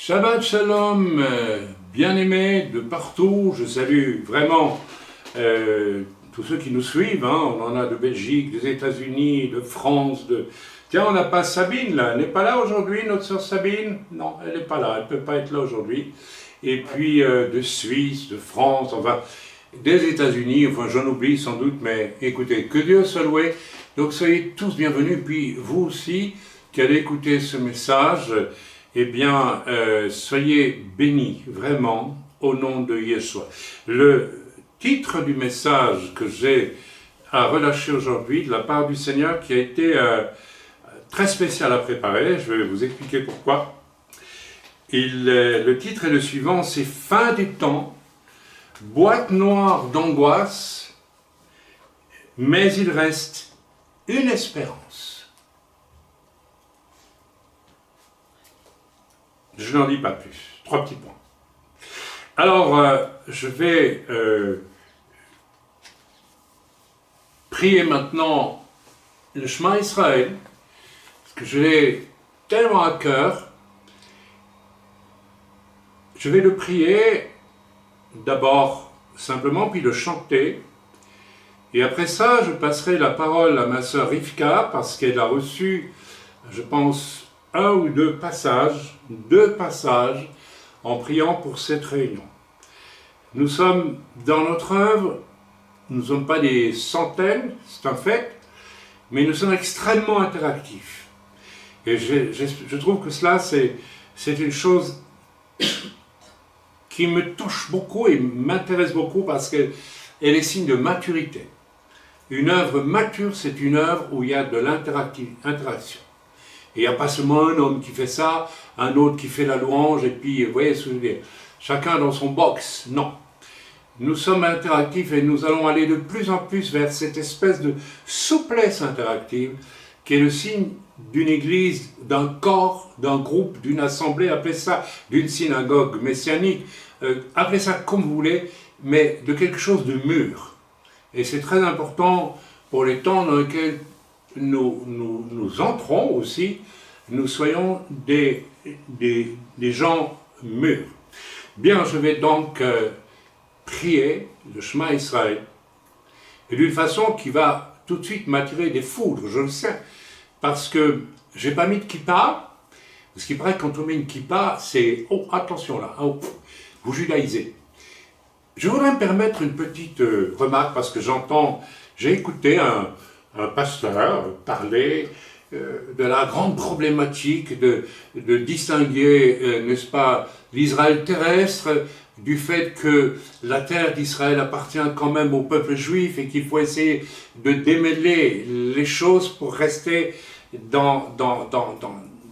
Shabbat Shalom, bien-aimés de partout, je salue vraiment tous ceux qui nous suivent, on en a de Belgique, des États-Unis, de France, Tiens, on n'a pas Sabine là, elle n'est pas là aujourd'hui, notre sœur Sabine? Non, elle n'est pas là, elle ne peut pas être là aujourd'hui. Et puis de Suisse, de France, enfin, des États-Unis, enfin j'en oublie sans doute, mais écoutez, que Dieu soit loué. Donc soyez tous bienvenus, puis vous aussi qui allez écouter ce message, eh bien, soyez bénis, vraiment, au nom de Yeshua. Le titre du message que j'ai à relâcher aujourd'hui de la part du Seigneur, qui a été très spécial à préparer, je vais vous expliquer pourquoi. Le titre est le suivant, c'est « Fin des temps, boîte noire d'angoisse, mais il reste une espérance ». Je n'en dis pas plus. 3 petits points. Alors, je vais prier maintenant le Shema Israël, parce que je l'ai tellement à cœur. Je vais le prier d'abord simplement, puis le chanter. Et après ça, je passerai la parole à ma sœur Rivka, parce qu'elle a reçu, je pense, un ou deux passages en priant pour cette réunion. Nous sommes dans notre œuvre, nous ne sommes pas des centaines, c'est un fait, mais nous sommes extrêmement interactifs. Et je trouve que cela, c'est une chose qui me touche beaucoup et m'intéresse beaucoup parce qu'elle est signe de maturité. Une œuvre mature, c'est une œuvre où il y a de l'interaction. Et il n'y a pas seulement un homme qui fait ça, un autre qui fait la louange, et puis, vous voyez ce que je veux dire, chacun dans son box. Non. Nous sommes interactifs et nous allons aller de plus en plus vers cette espèce de souplesse interactive qui est le signe d'une église, d'un corps, d'un groupe, d'une assemblée, appelez ça d'une synagogue messianique, appelez ça comme vous voulez, mais de quelque chose de mûr. Et c'est très important pour les temps dans lesquels nous entrons aussi, nous soyons des gens mûrs. Bien, je vais donc prier le Shema Israël, et d'une façon qui va tout de suite m'attirer des foudres, je le sais, parce que j'ai pas mis de kippa, parce qu'il paraît que quand on met une kippa, c'est « oh, attention là, oh, vous judaïsez ». Je voudrais me permettre une petite remarque, parce que j'ai écouté un pasteur parler de la grande problématique de distinguer, n'est-ce pas, l'Israël terrestre du fait que la terre d'Israël appartient quand même au peuple juif et qu'il faut essayer de démêler les choses pour rester dans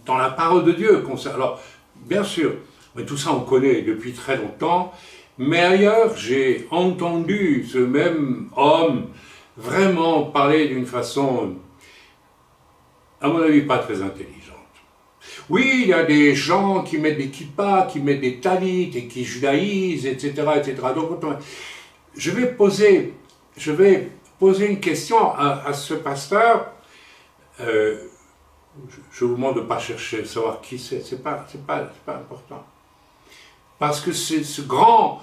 la parole de Dieu. Alors, bien sûr, mais tout ça on connaît depuis très longtemps, mais ailleurs j'ai entendu ce même homme vraiment parler d'une façon, à mon avis, pas très intelligente. Oui, il y a des gens qui mettent des kippas, qui mettent des talit et qui judaïsent, etc., etc. Donc, je vais poser une question à ce pasteur. Je vous demande de ne pas chercher à savoir qui c'est pas important. Parce que cette grande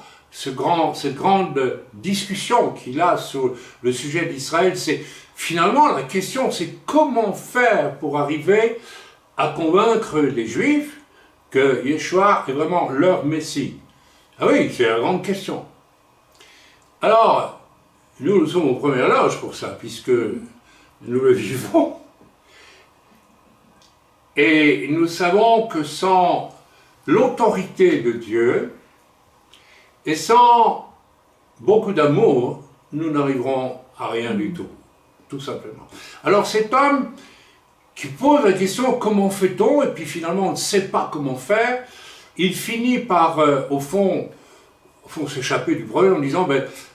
discussion qu'il a sur le sujet d'Israël, c'est finalement la question, c'est comment faire pour arriver à convaincre les Juifs que Yeshua est vraiment leur Messie. Ah oui, c'est la grande question. Alors, nous sommes aux premières loges pour ça, puisque nous le vivons. Et nous savons que sans l'autorité de Dieu, et sans beaucoup d'amour, nous n'arriverons à rien du tout simplement. Alors cet homme qui pose la question comment fait-on, et puis finalement on ne sait pas comment faire, il finit par, au fond s'échapper du problème en disant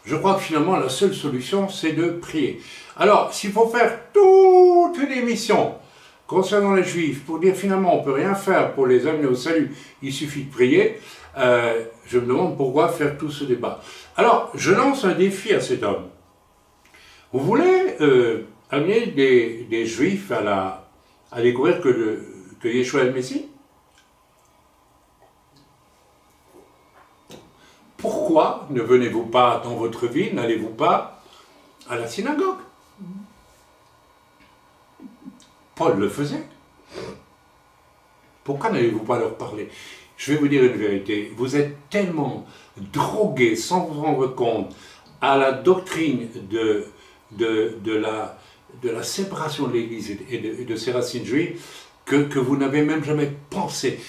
je crois que finalement la seule solution c'est de prier. Alors s'il faut faire toute une émission concernant les Juifs pour dire finalement on ne peut rien faire pour les amener au salut, il suffit de prier, je me demande pourquoi faire tout ce débat. Alors, je lance un défi à cet homme. Vous voulez amener des Juifs à découvrir que Yeshua est le Messie? pourquoi ne venez-vous pas dans votre ville, n'allez-vous pas à la synagogue? Paul le faisait. Pourquoi n'allez-vous pas leur parler? Je vais vous dire une vérité, vous êtes tellement drogués sans vous rendre compte à la doctrine de la séparation de l'Église et de ses racines juives que vous n'avez même jamais pensé.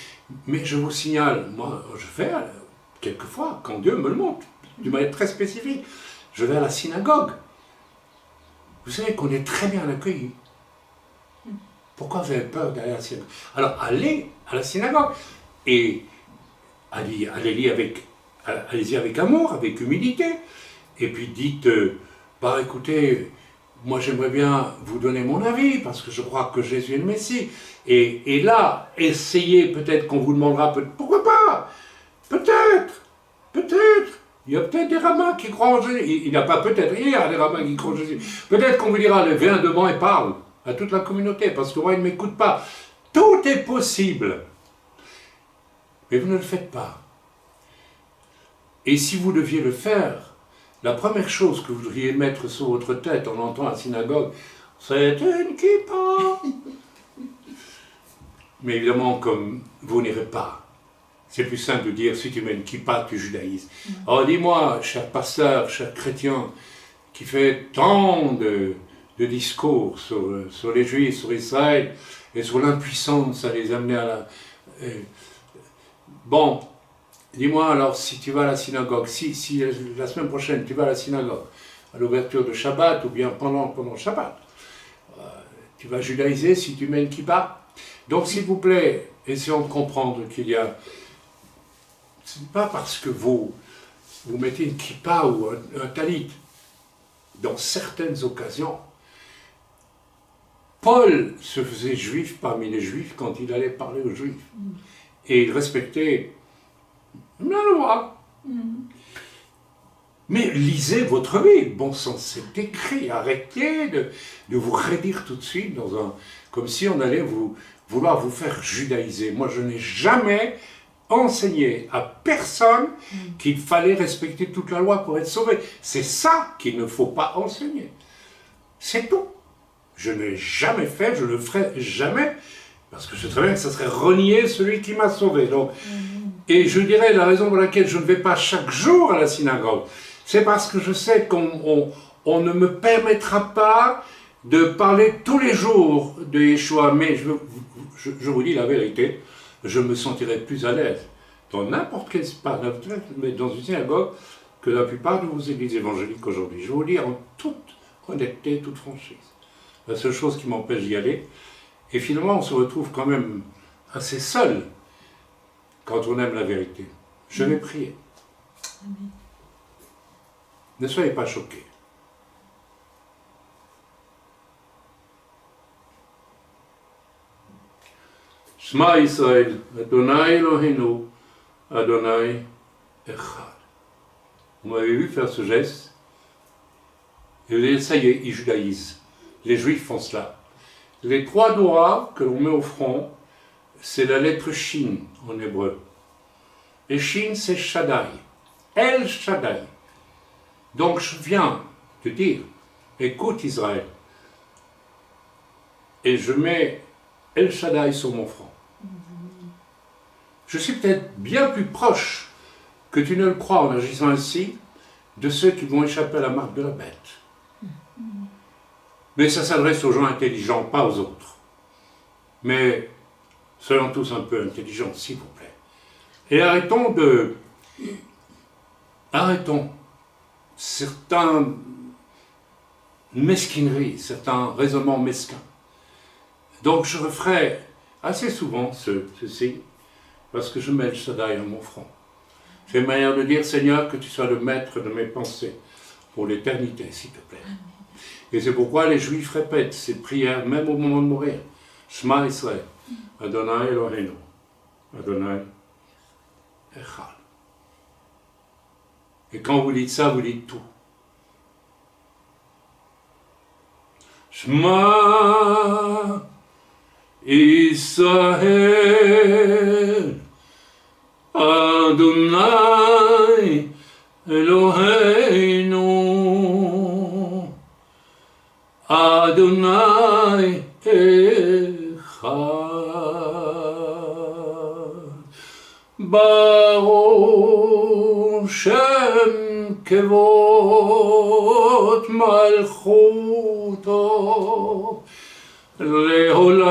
Mais je vous signale, moi je vais quelquefois, quand Dieu me le montre, d'une manière très spécifique, je vais à la synagogue. Vous savez qu'on est très bien accueillis. Pourquoi vous avez peur d'aller à la synagogue? Alors allez à la synagogue et allez-y avec amour, avec humilité. Et puis dites, bah écoutez, moi j'aimerais bien vous donner mon avis parce que je crois que Jésus est le Messie. Et là, essayez, peut-être qu'on vous demandera, pourquoi pas? Peut-être. Il y a peut-être des rabbins qui croient en Jésus. Il n'y a pas peut-être, il y a des rabbins qui croient en Jésus. Peut-être qu'on vous dira, viens devant et parle à toute la communauté, parce que moi, ils ne m'écoutent pas. Tout est possible. Mais vous ne le faites pas. Et si vous deviez le faire, la première chose que vous devriez mettre sur votre tête en entrant à la synagogue, c'est une kippa. Mais évidemment, comme vous n'irez pas, c'est plus simple de dire, si tu mets une kippa, tu judaïses. Alors dis-moi, cher pasteur, cher chrétien, qui fait tant de discours sur les Juifs, sur Israël, et sur l'impuissance à les amener à la... Bon, dis-moi alors, si tu vas à la synagogue, si la semaine prochaine tu vas à la synagogue, à l'ouverture de Shabbat, ou bien pendant le Shabbat, tu vas judaïser si tu mets une kippa. Donc s'il vous plaît, essayons de comprendre qu'il y a... Ce n'est pas parce que vous mettez une kippa ou un talit, dans certaines occasions, Paul se faisait juif parmi les juifs quand il allait parler aux juifs. Et il respectait la loi. Mais lisez votre Bible, bon sang, c'est écrit. Arrêtez de vous redire tout de suite comme si on allait vouloir vous faire judaïser. Moi, je n'ai jamais enseigné à personne qu'il fallait respecter toute la loi pour être sauvé. C'est ça qu'il ne faut pas enseigner. C'est tout. Je n'ai jamais fait, je ne le ferai jamais, parce que je sais très bien que ça serait renier celui qui m'a sauvé. Donc, et je dirais la raison pour laquelle je ne vais pas chaque jour à la synagogue, c'est parce que je sais qu'on ne me permettra pas de parler tous les jours de Yeshua, mais je vous dis la vérité, je me sentirai plus à l'aise dans n'importe quel espace, mais dans une synagogue, que la plupart de vos églises évangéliques aujourd'hui. Je vous le dis en toute honnêteté, toute franchise. La seule chose qui m'empêche d'y aller, et finalement on se retrouve quand même assez seul quand on aime la vérité. Je vais prier. Amen. Ne soyez pas choqués. Shema Israël, Adonai Eloheinu, Adonai Echad. Vous m'avez vu faire ce geste, et vous dites, ça y est, ils judaïsent. Les Juifs font cela. Les 3 doigts que l'on met au front, c'est la lettre Shin en hébreu. Et Shin, c'est Shaddai. El Shaddai. Donc je viens te dire, écoute Israël, et je mets El Shaddai sur mon front. Je suis peut-être bien plus proche que tu ne le crois en agissant ainsi de ceux qui vont échapper à la marque de la bête. Mais ça s'adresse aux gens intelligents, pas aux autres. Mais soyons tous un peu intelligents, s'il vous plaît. Et arrêtons certaines mesquineries, certains raisonnements mesquins. Donc je referai assez souvent ceci, parce que je mets le Shaddai à mon front. C'est une manière de dire, Seigneur, que tu sois le maître de mes pensées pour l'éternité, s'il te plaît. Et c'est pourquoi les Juifs répètent ces prières, même au moment de mourir. Shema Israël, Adonai Eloheinu, Adonai Echad. Et quand vous dites ça, vous dites tout. Shema Israël, Adonai Eloheinu Adonai Echad Baruch Shem Kevod Malchuto Leolam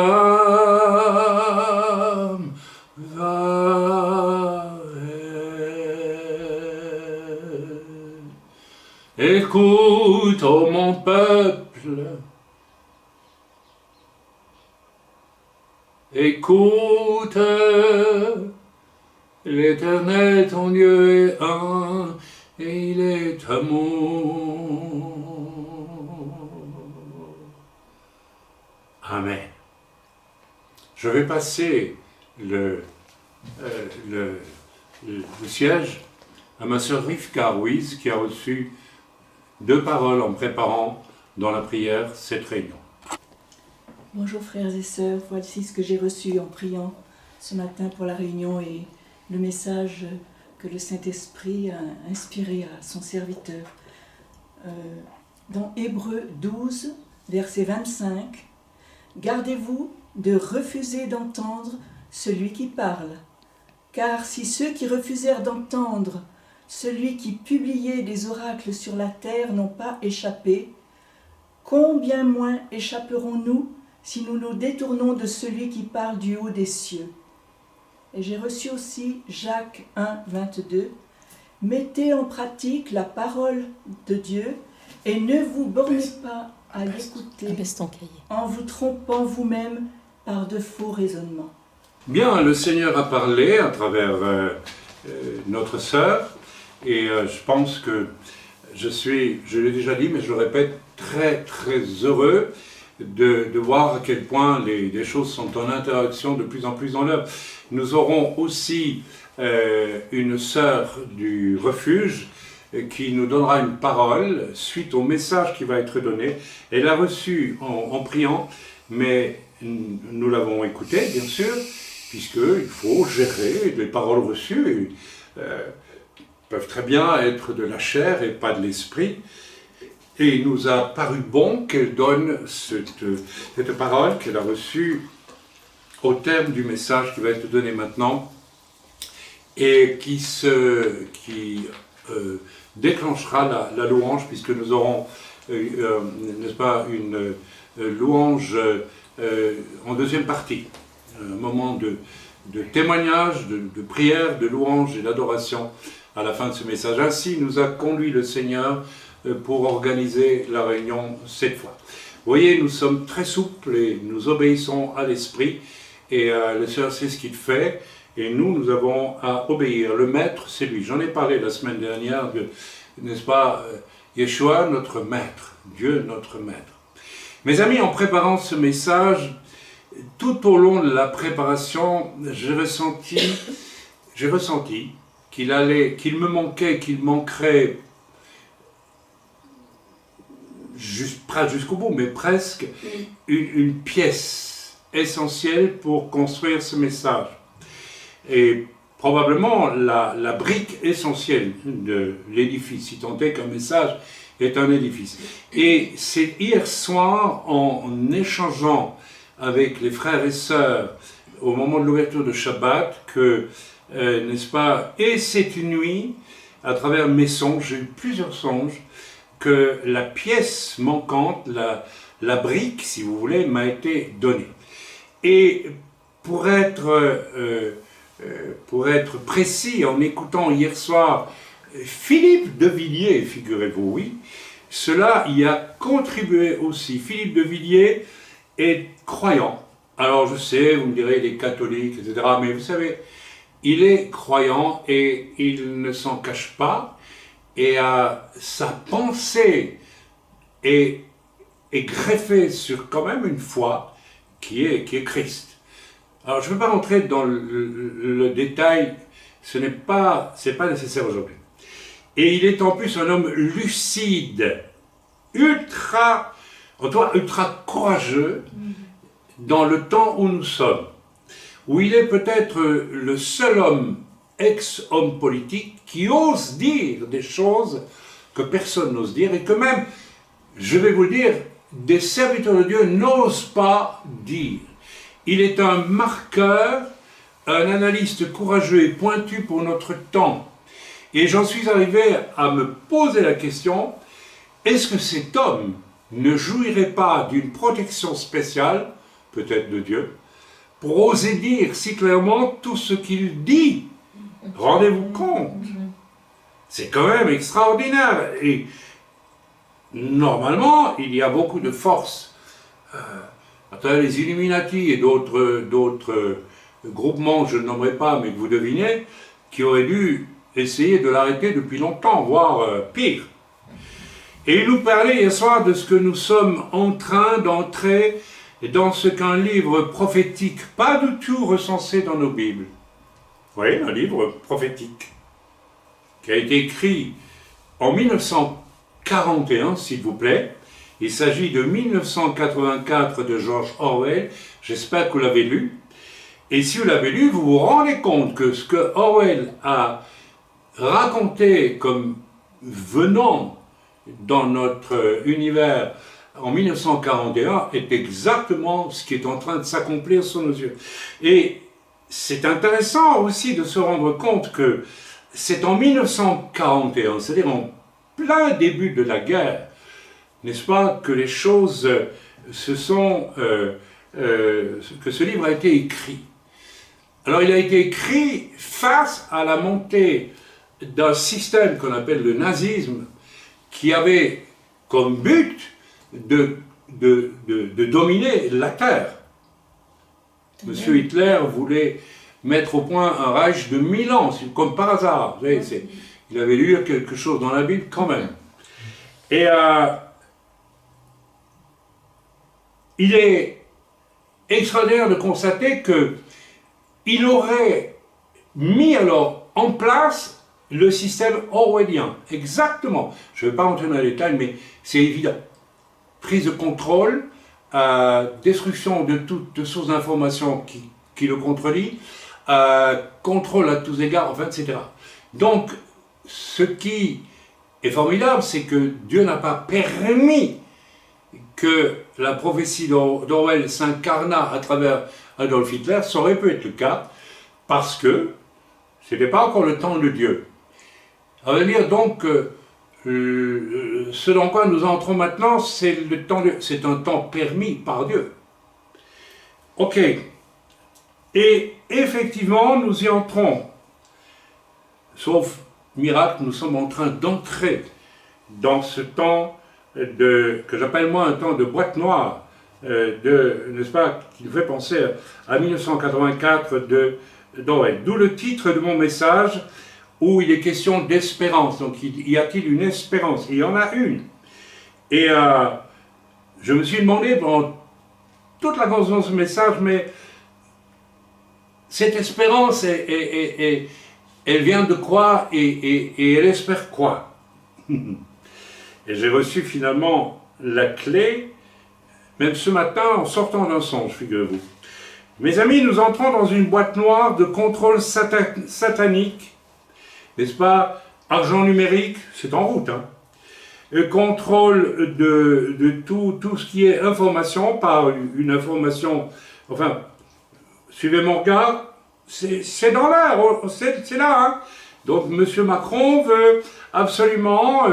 Vaed. Écoute, ô mon peuple, écoute, l'Éternel ton Dieu est un, et il est amour. Amen. Je vais passer le siège à ma sœur Rivka Ruiz, qui a reçu 2 paroles en préparant dans la prière cette réunion. Bonjour frères et sœurs, voici ce que j'ai reçu en priant ce matin pour la réunion et le message que le Saint-Esprit a inspiré à son serviteur. Dans Hébreux 12, verset 25, « Gardez-vous de refuser d'entendre celui qui parle, car si ceux qui refusèrent d'entendre celui qui publiait des oracles sur la terre n'ont pas échappé, combien moins échapperons-nous si nous nous détournons de celui qui parle du haut des cieux ?» Et j'ai reçu aussi Jacques 1, 22. « Mettez en pratique la parole de Dieu et ne vous bornez pas à l'écouter en vous trompant vous-même par de faux raisonnements. » Bien, le Seigneur a parlé à travers notre sœur, et je pense que je l'ai déjà dit, mais je le répète, très très heureux de voir à quel point les choses sont en interaction de plus en plus dans l'œuvre. Nous aurons aussi une sœur du refuge qui nous donnera une parole suite au message qui va être donné. Elle a reçu en priant, mais nous l'avons écouté, bien sûr, puisqu'il faut gérer les paroles reçues. Peuvent très bien être de la chair et pas de l'esprit. Et il nous a paru bon qu'elle donne cette parole qu'elle a reçue au terme du message qui va être donné maintenant et qui déclenchera la louange, puisque nous aurons, n'est-ce pas, une louange en deuxième partie, un moment de témoignage, de prière, de louange et d'adoration à la fin de ce message. Ainsi nous a conduit le Seigneur pour organiser la réunion cette fois. Vous voyez, nous sommes très souples et nous obéissons à l'Esprit, et le Seigneur sait ce qu'il fait, et nous avons à obéir. Le Maître, c'est lui. J'en ai parlé la semaine dernière de, n'est-ce pas, Yeshua, notre Maître, Dieu, notre Maître. Mes amis, en préparant ce message, tout au long de la préparation, j'ai ressenti qu'il me manquait, qu'il manquerait pas jusqu'au bout, mais presque une pièce essentielle pour construire ce message. Et probablement la brique essentielle de l'édifice, si tant est qu'un message est un édifice. Et c'est hier soir, en échangeant avec les frères et sœurs au moment de l'ouverture de Shabbat, que, n'est-ce pas, et cette nuit, à travers mes songes, j'ai eu plusieurs songes, que la pièce manquante, la brique, si vous voulez, m'a été donnée. Et pour être précis, en écoutant hier soir Philippe de Villiers, figurez-vous, oui, cela y a contribué aussi. Philippe de Villiers est croyant. Alors je sais, vous me direz, il est catholique, etc. Mais vous savez, il est croyant et il ne s'en cache pas. Et sa pensée est greffée sur quand même une foi qui est Christ. Alors je ne veux pas rentrer dans le détail, ce n'est pas nécessaire aujourd'hui. Et il est en plus un homme lucide, ultra courageux dans le temps où nous sommes, où il est peut-être le seul homme ex-homme politique qui ose dire des choses que personne n'ose dire et que même, je vais vous le dire, des serviteurs de Dieu n'osent pas dire. Il est un marqueur, un analyste courageux et pointu pour notre temps. Et j'en suis arrivé à me poser la question, est-ce que cet homme ne jouirait pas d'une protection spéciale, peut-être de Dieu, pour oser dire si clairement tout ce qu'il dit? Rendez-vous compte, c'est quand même extraordinaire. Et normalement, il y a beaucoup de forces à travers les Illuminati et d'autres groupements, je ne nommerai pas, mais que vous devinez, qui auraient dû essayer de l'arrêter depuis longtemps, voire pire. Et il nous parlait hier soir de ce que nous sommes en train d'entrer dans ce qu'un livre prophétique, pas du tout recensé dans nos Bibles, oui, un livre prophétique, qui a été écrit en 1941, s'il vous plaît. Il s'agit de 1984 de George Orwell. J'espère que vous l'avez lu. Et si vous l'avez lu, vous vous rendez compte que ce que Orwell a raconté comme venant dans notre univers en 1941 est exactement ce qui est en train de s'accomplir sous nos yeux. Et c'est intéressant aussi de se rendre compte que c'est en 1941, c'est-à-dire en plein début de la guerre, n'est-ce pas, que les choses que ce livre a été écrit. Alors il a été écrit face à la montée d'un système qu'on appelle le nazisme, qui avait comme but de dominer la Terre. Monsieur Hitler voulait mettre au point un Reich de 1000 ans, comme par hasard. Vous savez, il avait lu quelque chose dans la Bible quand même. Et il est extraordinaire de constater qu'il aurait mis alors en place le système orwellien. Exactement. Je ne vais pas entrer dans les détails, mais c'est évident. Prise de contrôle, destruction de toute source d'information qui le contredit, contrôle à tous égards, enfin, etc. Donc, ce qui est formidable, c'est que Dieu n'a pas permis que la prophétie d'Orwell s'incarna à travers Adolf Hitler. Ça aurait pu être le cas, parce que ce n'était pas encore le temps de Dieu. Ça veut dire donc ce dans quoi nous entrons maintenant, c'est un temps permis par Dieu. Ok. Et effectivement, nous y entrons. Sauf miracle, nous sommes en train d'entrer dans ce temps que j'appelle moi un temps de boîte noire, n'est-ce pas, qui nous fait penser à 1984 d'Orwell. D'où le titre de mon message, où il est question d'espérance. Donc, y a-t-il une espérance? Il y en a une. Et je me suis demandé pendant toute la conscience de ce message, mais cette espérance, elle vient de quoi et elle espère quoi? Et j'ai reçu finalement la clé, même ce matin, en sortant d'un songe, figurez-vous. Mes amis, nous entrons dans une boîte noire de contrôle satanique, n'est-ce pas? Argent numérique, c'est en route, hein. Contrôle de tout ce qui est information, par une information, enfin, suivez mon regard, c'est dans l'air, c'est là, hein. Donc M. Macron veut absolument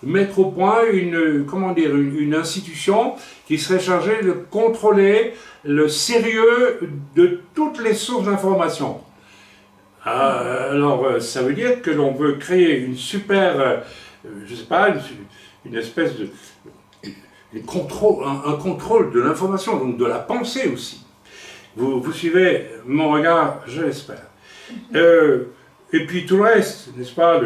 mettre au point une institution qui serait chargée de contrôler le sérieux de toutes les sources d'information. Alors ça veut dire que l'on veut créer une super, je sais pas, une espèce de un contrôle de l'information, donc de la pensée aussi. Vous suivez mon regard, je l'espère. Et puis tout le reste, n'est-ce pas,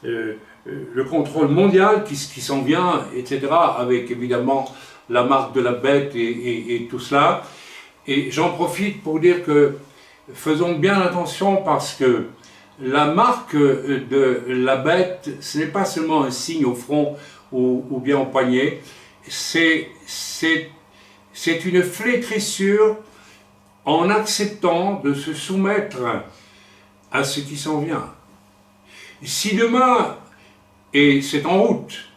le contrôle mondial qui s'en vient, etc., avec évidemment la marque de la bête et tout cela. Et j'en profite pour dire que faisons bien attention, parce que la marque de la bête, ce n'est pas seulement un signe au front ou bien au poignet, c'est une flétrissure en acceptant de se soumettre à ce qui s'en vient. Si demain, et c'est en route,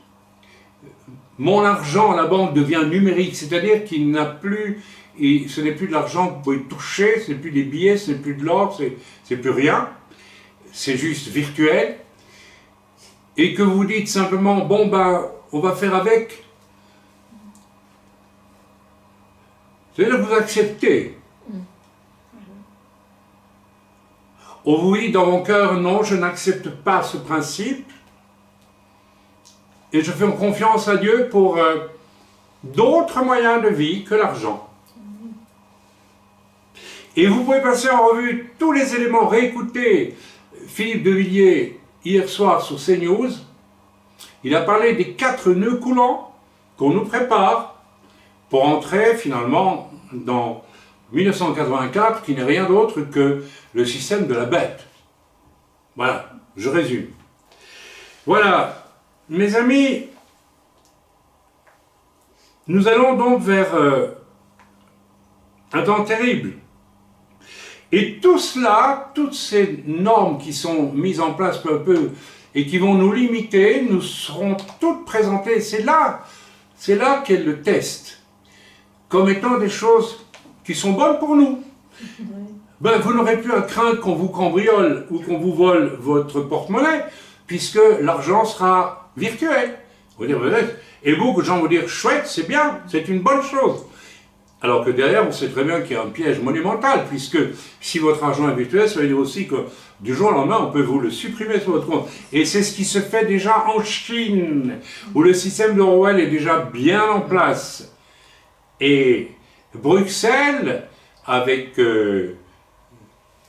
mon argent à la banque devient numérique, c'est-à-dire qu'il n'a plus, et ce n'est plus de l'argent que vous pouvez toucher, ce n'est plus des billets, ce n'est plus de l'or, c'est plus rien, c'est juste virtuel, et que vous dites simplement, bon ben, on va faire avec, c'est-à-dire que vous acceptez. On vous dit dans mon cœur, non, je n'accepte pas ce principe, et je fais confiance à Dieu pour d'autres moyens de vie que l'argent. Et vous pouvez passer en revue tous les éléments, réécouter Philippe de Villiers hier soir sur CNews. Il a parlé des 4 nœuds coulants qu'on nous prépare pour entrer finalement dans 1984, qui n'est rien d'autre que le système de la bête. Voilà, je résume. Voilà, mes amis, nous allons donc vers un temps terrible. Et tout cela, toutes ces normes qui sont mises en place peu à peu et qui vont nous limiter, nous seront toutes présentées. C'est là qu'est le test, comme étant des choses qui sont bonnes pour nous. Ben, vous n'aurez plus à craindre qu'on vous cambriole ou qu'on vous vole votre porte-monnaie, puisque l'argent sera virtuel. Vous dire, et beaucoup de gens vont dire, chouette, c'est bien, c'est une bonne chose. Alors que derrière, on sait très bien qu'il y a un piège monumental, puisque si votre argent est virtuel, ça veut dire aussi que du jour au lendemain, on peut vous le supprimer sur votre compte. Et c'est ce qui se fait déjà en Chine, où le système de Orwell est déjà bien en place. Et Bruxelles, avec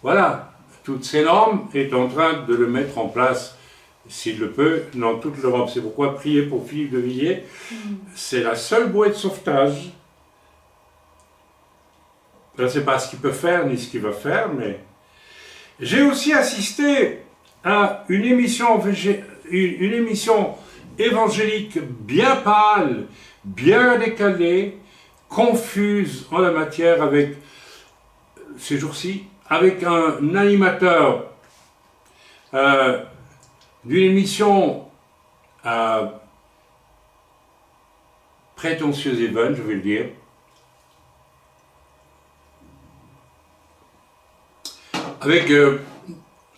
voilà, toutes ces normes, est en train de le mettre en place, s'il le peut, dans toute l'Europe. C'est pourquoi prier pour Philippe de Villiers, c'est la seule bouée de sauvetage. Je ne sais pas ce qu'il peut faire, ni ce qu'il va faire, mais... J'ai aussi assisté à une émission évangélique bien pâle, bien décalée, confuse en la matière avec, ces jours-ci, avec un animateur d'une émission prétentieuse et vaine, je vais le dire, avec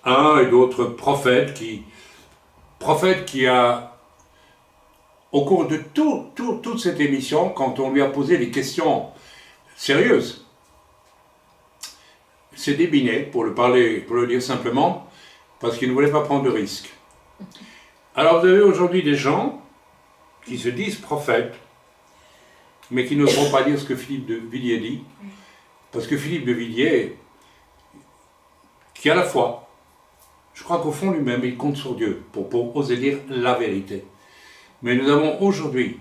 un et d'autres prophètes qui a, au cours de toute cette émission, quand on lui a posé des questions sérieuses, s'est débiné, pour le dire simplement, parce qu'il ne voulait pas prendre de risques. Alors vous avez aujourd'hui des gens qui se disent prophètes, mais qui n'oseront pas dire ce que Philippe de Villiers dit, parce que Philippe de Villiers, qui a la foi, je crois qu'au fond lui-même, il compte sur Dieu pour oser dire la vérité. Mais nous avons aujourd'hui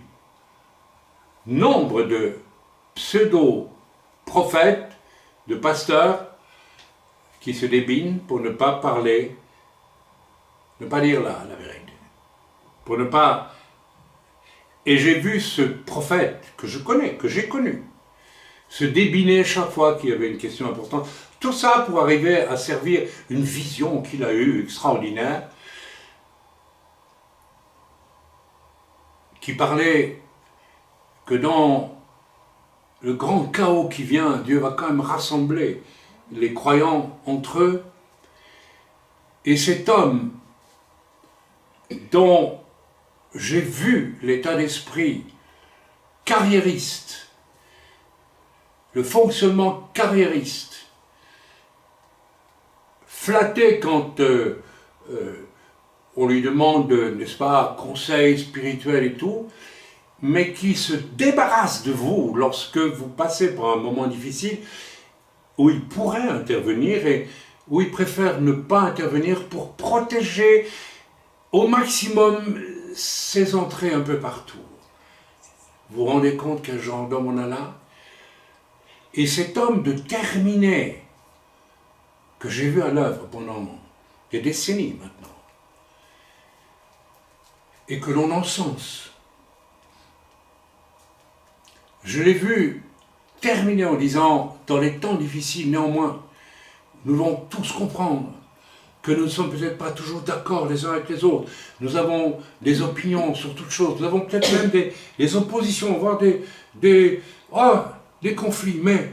nombre de pseudo-prophètes, de pasteurs, qui se débinent pour ne pas parler, ne pas dire la vérité. Pour ne pas... Et j'ai vu ce prophète que je connais, que j'ai connu, se débiner chaque fois qu'il y avait une question importante. Tout ça pour arriver à servir une vision qu'il a eue extraordinaire, qui parlait que dans le grand chaos qui vient, Dieu va quand même rassembler les croyants entre eux. Et cet homme dont j'ai vu l'état d'esprit carriériste, le fonctionnement carriériste, flatté quand on lui demande, n'est-ce pas, conseil spirituel et tout, mais qui se débarrasse de vous lorsque vous passez par un moment difficile où il pourrait intervenir et où il préfère ne pas intervenir pour protéger au maximum ses entrées un peu partout. Vous vous rendez compte quel genre d'homme on a là? Et cet homme de terminer, que j'ai vu à l'œuvre pendant des décennies maintenant, et que l'on encense. Je l'ai vu terminer en disant, dans les temps difficiles, néanmoins, nous devons tous comprendre que nous ne sommes peut-être pas toujours d'accord les uns avec les autres. Nous avons des opinions sur toutes choses. Nous avons peut-être même des oppositions, voire des conflits. Mais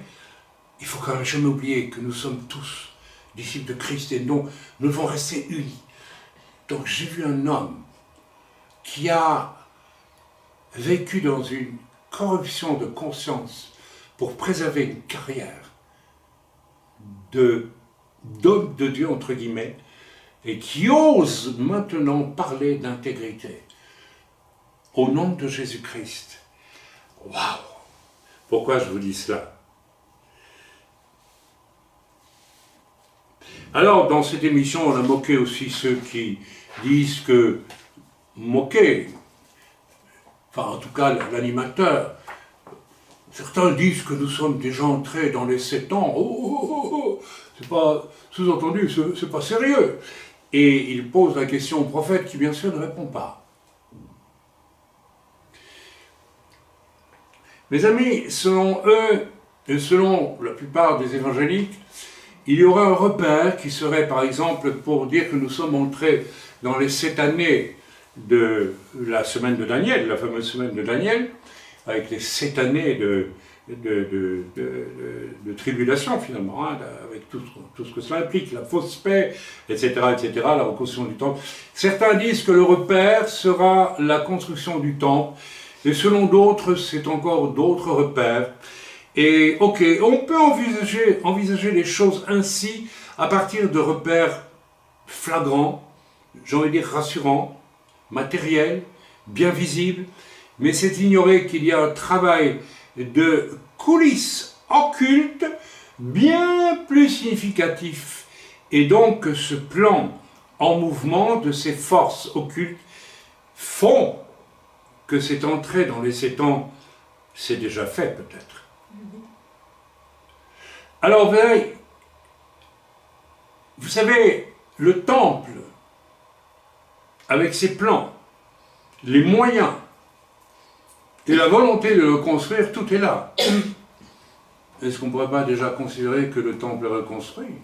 il faut quand même jamais oublier que nous sommes tous disciples de Christ et donc nous devons rester unis. Donc j'ai vu un homme qui a vécu dans une corruption de conscience pour préserver une carrière d'homme de Dieu, entre guillemets, et qui ose maintenant parler d'intégrité au nom de Jésus-Christ. Waouh! Pourquoi je vous dis cela? Alors, dans cette émission, on a moqué aussi ceux qui disent que, enfin en tout cas l'animateur, certains disent que nous sommes déjà entrés dans les 7 ans, c'est pas sous-entendu, c'est pas sérieux. Et il pose la question au prophète qui bien sûr ne répond pas. Mes amis, selon eux, et selon la plupart des évangéliques, il y aurait un repère qui serait par exemple pour dire que nous sommes entrés dans les 7 années de la semaine de Daniel, la fameuse semaine de Daniel, avec les 7 années de tribulation finalement, hein, avec tout ce que cela implique, la fausse paix, etc., la reconstruction du temple. Certains disent que le repère sera la construction du temple, et selon d'autres, c'est encore d'autres repères. Et ok, on peut envisager les choses ainsi à partir de repères flagrants, j'ai envie de dire rassurants, matériels, bien visibles, mais c'est ignorer qu'il y a un travail de coulisses occultes bien plus significatif. Et donc ce plan en mouvement de ces forces occultes font que cette entrée dans les 7 ans, c'est déjà fait peut-être. Alors vous savez, le temple, avec ses plans, les moyens et la volonté de le construire, tout est là. Est-ce qu'on ne pourrait pas déjà considérer que le temple est reconstruit,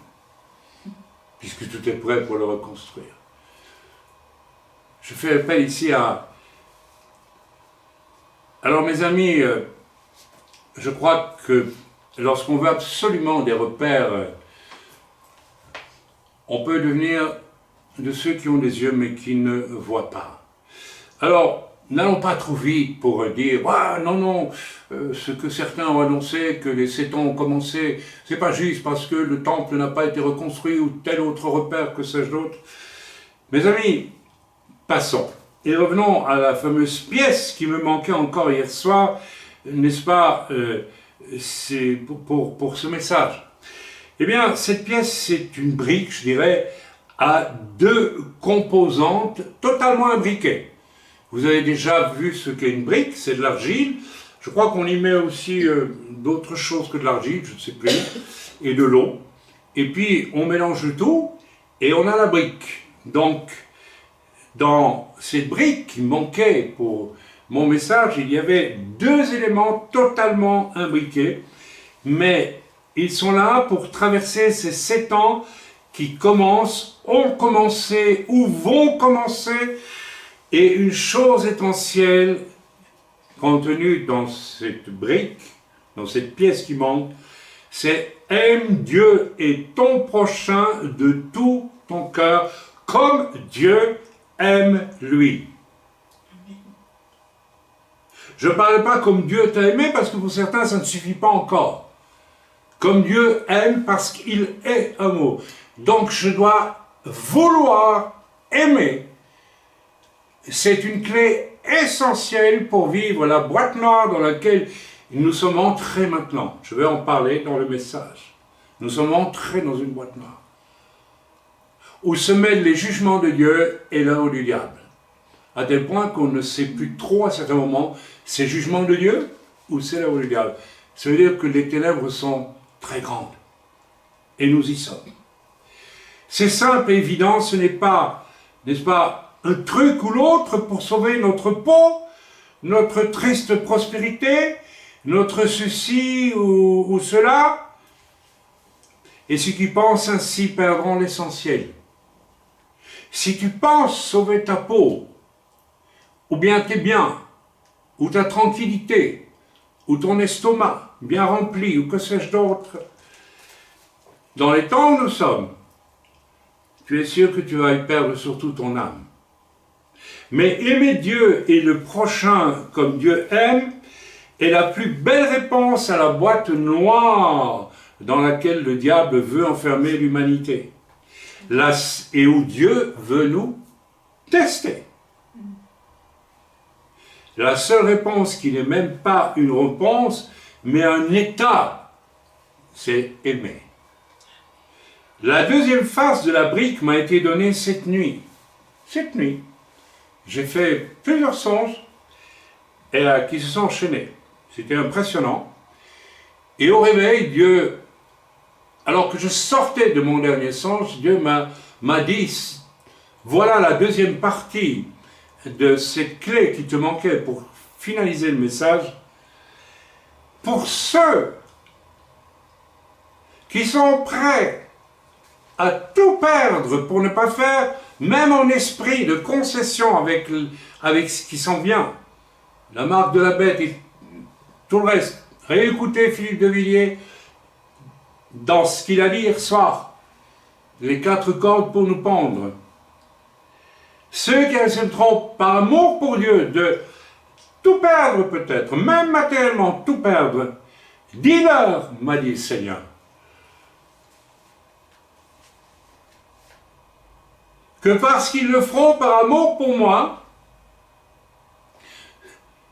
puisque tout est prêt pour le reconstruire? Je fais appel ici à... Alors mes amis, je crois que lorsqu'on veut absolument des repères, on peut devenir de ceux qui ont des yeux mais qui ne voient pas. Alors, n'allons pas trop vite pour dire « Ah non, ce que certains ont annoncé, que les 7 ans ont commencé, c'est pas juste parce que le temple n'a pas été reconstruit ou tel autre repère que sais-je d'autre. » Mes amis, passons. Et revenons à la fameuse pièce qui me manquait encore hier soir, n'est-ce pas, c'est pour ce message. Eh bien, cette pièce, c'est une brique, je dirais, à 2 composantes totalement imbriquées. Vous avez déjà vu ce qu'est une brique, c'est de l'argile. Je crois qu'on y met aussi d'autres choses que de l'argile, je ne sais plus, et de l'eau. Et puis, on mélange le tout, et on a la brique. Donc, dans cette brique qui manquait pour mon message, il y avait 2 éléments totalement imbriqués, mais ils sont là pour traverser ces 7 ans qui commencent, ont commencé ou vont commencer. Et une chose essentielle contenue dans cette brique, dans cette pièce qui manque, c'est « Aime Dieu et ton prochain de tout ton cœur, comme Dieu aime lui. » Je ne parle pas comme Dieu t'a aimé, parce que pour certains, ça ne suffit pas encore. Comme Dieu aime, parce qu'il est amour. Donc je dois vouloir aimer. C'est une clé essentielle pour vivre la boîte noire dans laquelle nous sommes entrés maintenant. Je vais en parler dans le message. Nous sommes entrés dans une boîte noire, où se mêlent les jugements de Dieu et l'œuvre du diable. À tel point qu'on ne sait plus trop à certains moments, c'est jugement de Dieu ou c'est l'œuvre du diable. Ça veut dire que les ténèbres sont très grandes. Et nous y sommes. C'est simple et évident, ce n'est pas, n'est-ce pas, un truc ou l'autre pour sauver notre peau, notre triste prospérité, notre ceci ou cela. Et ceux qui pensent ainsi perdront l'essentiel. Si tu penses sauver ta peau, ou bien tes biens, ou ta tranquillité, ou ton estomac bien rempli, ou que sais-je d'autre, dans les temps où nous sommes, tu es sûr que tu vas y perdre surtout ton âme. Mais aimer Dieu et le prochain comme Dieu aime est la plus belle réponse à la boîte noire dans laquelle le diable veut enfermer l'humanité. Et où Dieu veut nous tester. La seule réponse qui n'est même pas une réponse, mais un état, c'est aimer. La deuxième face de la brique m'a été donnée cette nuit. Cette nuit, j'ai fait plusieurs songes qui se sont enchaînés. C'était impressionnant. Et au réveil, Dieu, alors que je sortais de mon dernier songe, Dieu m'a dit, voilà la deuxième partie de cette clé qui te manquait pour finaliser le message. Pour ceux qui sont prêts à tout perdre pour ne pas faire, même en esprit, de concession avec ce qui s'en vient, la marque de la bête et tout le reste. Réécoutez Philippe de Villiers dans ce qu'il a dit hier soir, les 4 cordes pour nous pendre. Ceux qui accepteront par amour pour Dieu de tout perdre peut-être, même matériellement tout perdre, dis-leur, m'a dit le Seigneur, que parce qu'ils le feront par amour pour moi,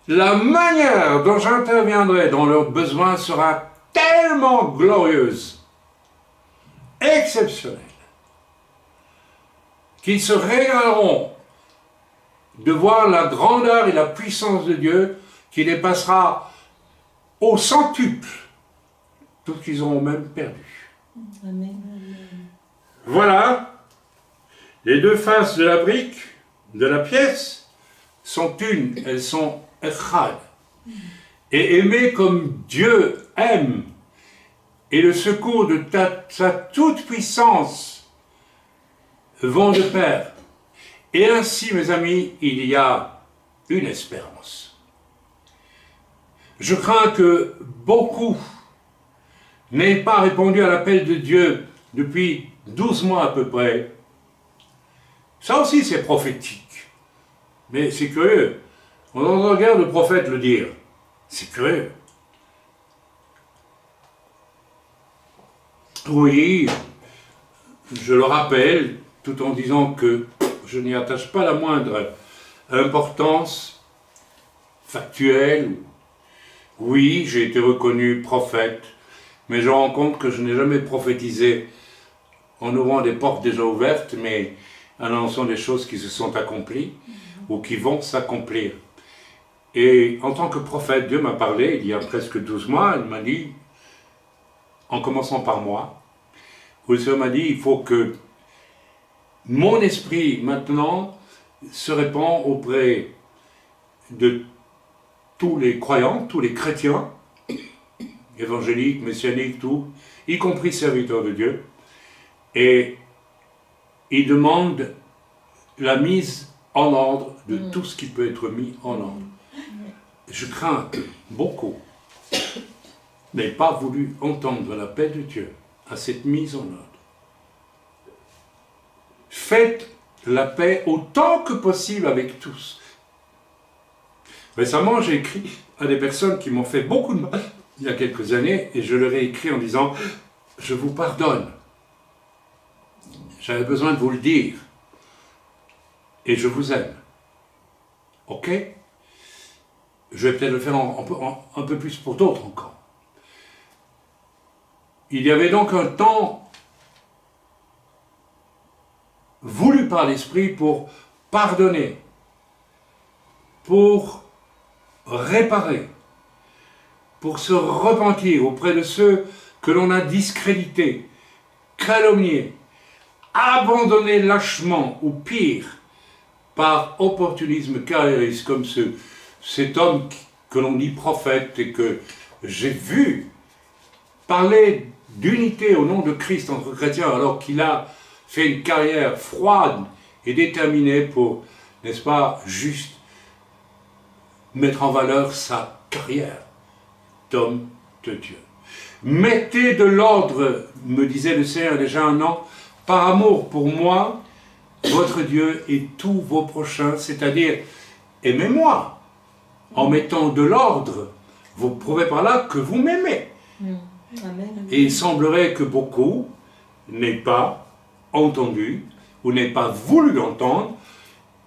la manière dont j'interviendrai dans leurs besoins sera tellement glorieuse, exceptionnelle, qu'ils se régaleront de voir la grandeur et la puissance de Dieu qui dépassera au centuple tout ce qu'ils auront même perdu. Amen. Voilà, les deux faces de la brique, de la pièce, sont une, elles sont echad. Et aimer comme Dieu aime, et le secours de sa toute-puissance vont de pair. Et ainsi, mes amis, il y a une espérance. Je crains que beaucoup n'aient pas répondu à l'appel de Dieu depuis 12 mois à peu près. Ça aussi, c'est prophétique. Mais c'est curieux. On n'entend guère de prophète le dire. C'est curieux. Oui, je le rappelle, tout en disant que je n'y attache pas la moindre importance factuelle. Oui, j'ai été reconnu prophète, mais je rends compte que je n'ai jamais prophétisé en ouvrant des portes déjà ouvertes, mais en annonçant des choses qui se sont accomplies ou qui vont s'accomplir. Et en tant que prophète, Dieu m'a parlé il y a presque 12 mois, il m'a dit, en commençant par moi, où le Seigneur m'a dit, il faut que mon esprit maintenant se répand auprès de tous les croyants, tous les chrétiens, évangéliques, messianiques, tout, y compris serviteurs de Dieu, et il demande la mise en ordre de tout ce qui peut être mis en ordre. Je crains que beaucoup n'aient pas voulu entendre l'appel de Dieu à cette mise en ordre. Faites la paix autant que possible avec tous. Récemment, j'ai écrit à des personnes qui m'ont fait beaucoup de mal il y a quelques années, et je leur ai écrit en disant « Je vous pardonne. J'avais besoin de vous le dire. Et je vous aime. Ok ? Je vais peut-être le faire un peu plus pour d'autres encore. » Il y avait donc un temps voulu par l'Esprit pour pardonner, pour réparer, pour se repentir auprès de ceux que l'on a discrédités, calomniés, abandonnés lâchement ou pire, par opportunisme carriériste, comme cet homme que l'on dit prophète et que j'ai vu parler d'unité au nom de Christ entre chrétiens alors qu'il a fait une carrière froide est déterminé pour, n'est-ce pas, juste mettre en valeur sa carrière d'homme de Dieu. Mettez de l'ordre, me disait le Seigneur déjà un an, par amour pour moi, votre Dieu et tous vos prochains, c'est-à-dire aimez-moi, en mettant de l'ordre. Vous prouvez par là que vous m'aimez. Amen. Et il semblerait que beaucoup n'aient pas entendu ou n'aient pas voulu entendre,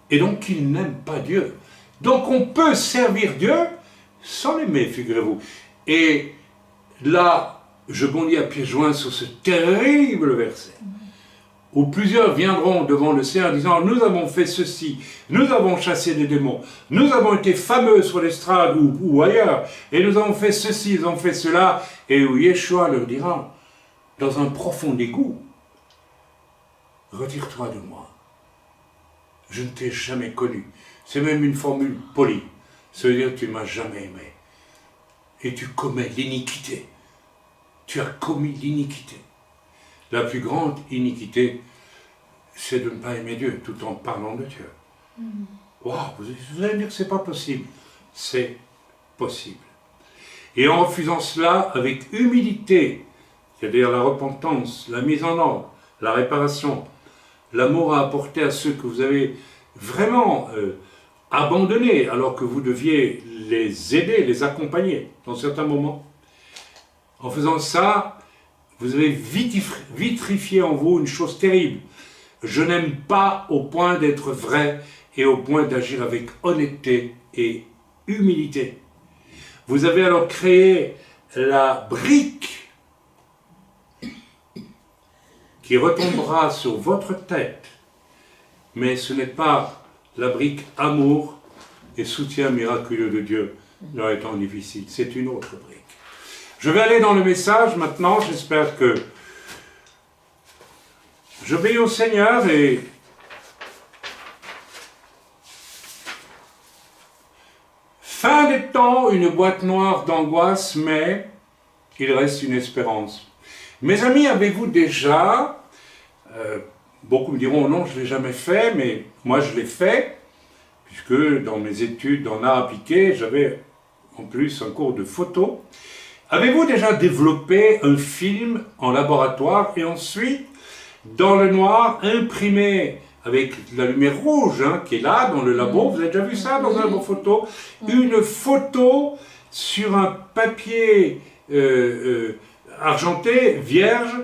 et donc qu'ils n'aiment pas Dieu. Donc on peut servir Dieu sans l'aimer, figurez-vous. Et là, je bondis à pieds joints sur ce terrible verset, où plusieurs viendront devant le Seigneur en disant « Nous avons fait ceci, nous avons chassé des démons, nous avons été fameux sur l'estrade ou ailleurs, et nous avons fait ceci, nous avons fait cela. » Et où Yeshua leur dira, dans un profond dégoût, « Retire-toi de moi, je ne t'ai jamais connu. » C'est même une formule polie, ça veut dire « Tu ne m'as jamais aimé. » Et tu commets l'iniquité. Tu as commis l'iniquité. La plus grande iniquité, c'est de ne pas aimer Dieu tout en parlant de Dieu. Waouh, vous allez me dire que ce n'est pas possible. C'est possible. Et en refusant cela avec humilité, c'est-à-dire la repentance, la mise en ordre, la réparation, l'amour à apporter à ceux que vous avez vraiment abandonnés alors que vous deviez les aider, les accompagner dans certains moments. En faisant ça, vous avez vitrifié en vous une chose terrible. Je n'aime pas au point d'être vrai et au point d'agir avec honnêteté et humilité. Vous avez alors créé la brique qui retombera sur votre tête, mais ce n'est pas la brique amour et soutien miraculeux de Dieu dans les temps difficiles, c'est une autre brique. Je vais aller dans le message maintenant, j'espère que j'obéis au Seigneur et fin des temps, une boîte noire d'angoisse, mais il reste une espérance. Mes amis, avez-vous déjà, beaucoup me diront non, je ne l'ai jamais fait, mais moi je l'ai fait, puisque dans mes études en art appliqué, j'avais en plus un cours de photo. Avez-vous déjà développé un film en laboratoire et ensuite, dans le noir, imprimé avec la lumière rouge qui est là dans le labo, vous avez déjà vu ça dans un labo photo, une photo sur un papier argenté, vierge,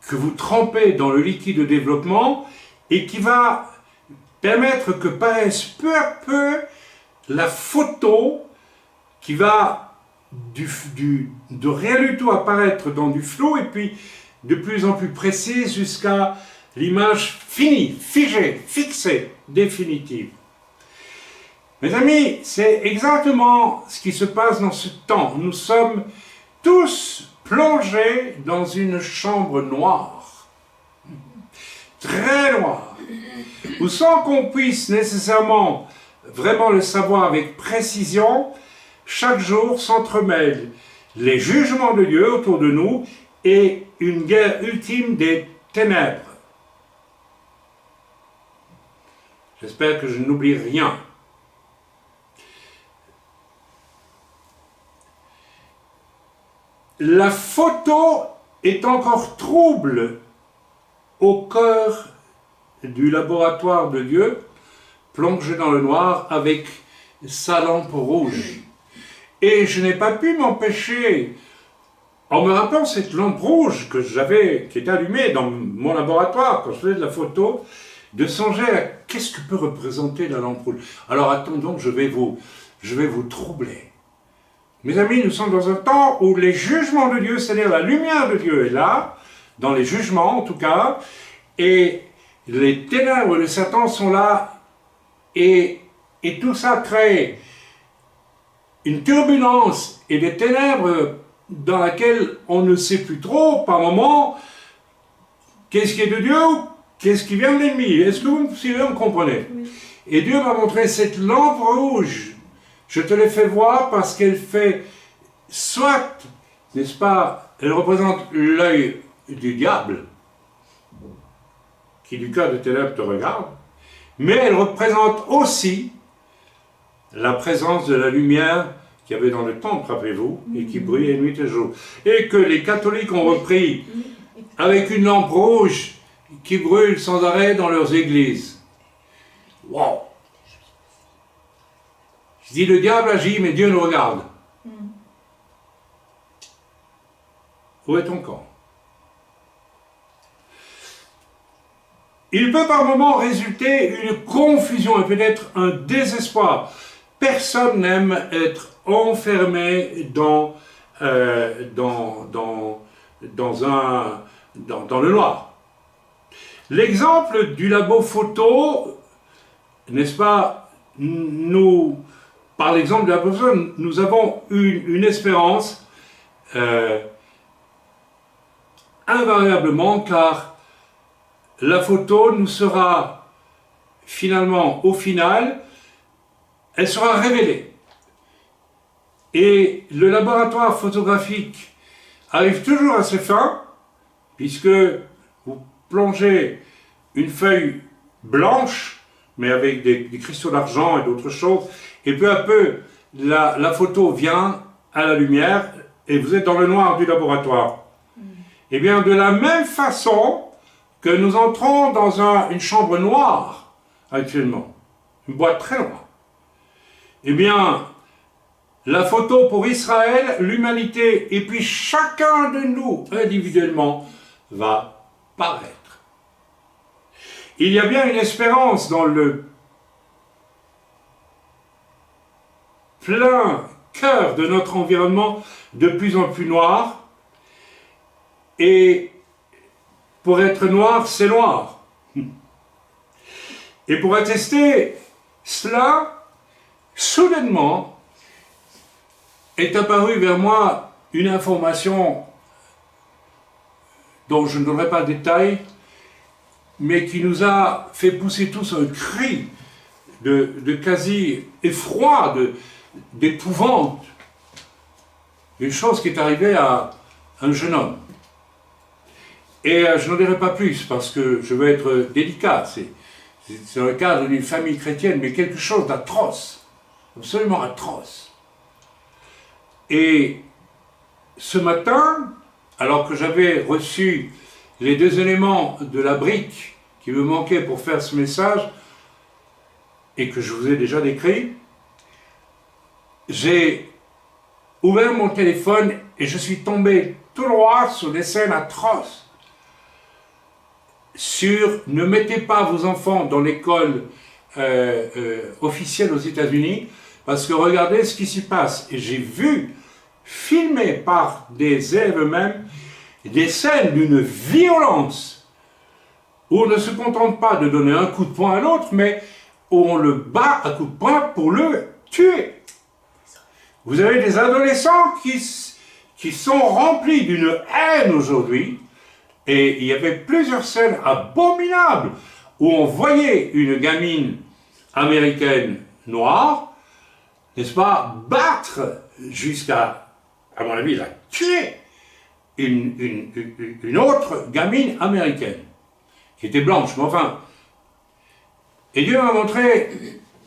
que vous trempez dans le liquide de développement et qui va permettre que paraisse peu à peu la photo qui va de rien du tout apparaître dans du flou et puis de plus en plus précise jusqu'à l'image finie, figée, fixée, définitive. Mes amis, c'est exactement ce qui se passe dans ce temps. Nous sommes tous plongés dans une chambre noire, très noire, où sans qu'on puisse nécessairement vraiment le savoir avec précision, chaque jour s'entremêlent les jugements de Dieu autour de nous et une guerre ultime des ténèbres. J'espère que je n'oublie rien. La photo est encore trouble au cœur du laboratoire de Dieu, plongé dans le noir avec sa lampe rouge. Et je n'ai pas pu m'empêcher, en me rappelant cette lampe rouge que j'avais, qui était allumée dans mon laboratoire quand je faisais de la photo, de songer à qu'est-ce que peut représenter la lampe rouge. Alors attendons, je vais vous troubler. Mes amis, nous sommes dans un temps où les jugements de Dieu, c'est-à-dire la lumière de Dieu est là, dans les jugements en tout cas, et les ténèbres de Satan sont là, et tout ça crée une turbulence et des ténèbres dans laquelle on ne sait plus trop, par moment, qu'est-ce qui est de Dieu ou qu'est-ce qui vient de l'ennemi. Est-ce que vous me suivez, vous me comprenez? Oui. Et Dieu m'a montré cette lampe rouge. Je te l'ai fait voir parce qu'elle fait, soit, n'est-ce pas, elle représente l'œil du diable, qui du cœur de ténèbres te regarde, mais elle représente aussi la présence de la lumière qu'il y avait dans le temple, rappelez-vous, et qui brillait nuit et jour. Et que les catholiques ont repris avec une lampe rouge qui brûle sans arrêt dans leurs églises. Wow! Je dis, le diable agit, mais Dieu nous regarde. Où est ton camp? Il peut par moments résulter une confusion et peut-être un désespoir. Personne n'aime être enfermé dans le noir. L'exemple du labo photo, n'est-ce pas, par l'exemple du labo photo, nous avons une espérance invariablement, car la photo nous sera finalement, au final, elle sera révélée. Et le laboratoire photographique arrive toujours à ses fins, puisque vous plongez une feuille blanche, mais avec des cristaux d'argent et d'autres choses, et peu à peu, la photo vient à la lumière, et vous êtes dans le noir du laboratoire. Eh bien, de la même façon que nous entrons dans une chambre noire, actuellement, une boîte très noire, eh bien, la photo pour Israël, l'humanité, et puis chacun de nous, individuellement, va paraître. Il y a bien une espérance dans le plein cœur de notre environnement de plus en plus noir, et pour être noir, c'est noir. Et pour attester cela, soudainement, est apparue vers moi une information dont je ne donnerai pas de détails, mais qui nous a fait pousser tous un cri de quasi-effroi, d'épouvante. Une chose qui est arrivée à un jeune homme. Et je n'en dirai pas plus, parce que je veux être délicat. C'est dans le cadre d'une famille chrétienne, mais quelque chose d'atroce, absolument atroce. Et ce matin, alors que j'avais reçu les 2 éléments de la brique qui me manquaient pour faire ce message, et que je vous ai déjà décrit, j'ai ouvert mon téléphone et je suis tombé tout droit sur des scènes atroces. Sur ne mettez pas vos enfants dans l'école officielle aux États-Unis, parce que regardez ce qui s'y passe. Et j'ai vu, filmé par des élèves eux-mêmes, des scènes d'une violence, où on ne se contente pas de donner un coup de poing à l'autre, mais où on le bat à coup de poing pour le tuer. Vous avez des adolescents qui sont remplis d'une haine aujourd'hui. Et il y avait plusieurs scènes abominables où on voyait une gamine américaine noire, n'est-ce pas, battre jusqu'à, à mon avis, la tuer une autre gamine américaine, qui était blanche, mais enfin. Et Dieu m'a montré,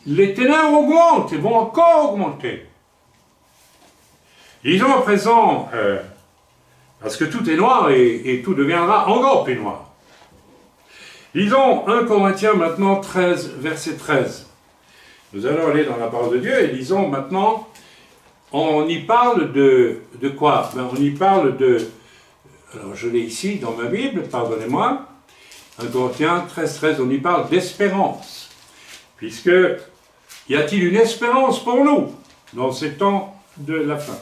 les ténèbres augmentent et vont encore augmenter. Disons à présent, parce que tout est noir et tout deviendra encore plus noir. Lisons 1 Corinthiens maintenant 13, verset 13. Nous allons aller dans la parole de Dieu et lisons maintenant, on y parle de quoi? On y parle de, alors je l'ai ici dans ma Bible, pardonnez-moi, 1 Corinthiens 13, 13, on y parle d'espérance. Puisque, y a-t-il une espérance pour nous dans ces temps de la fin?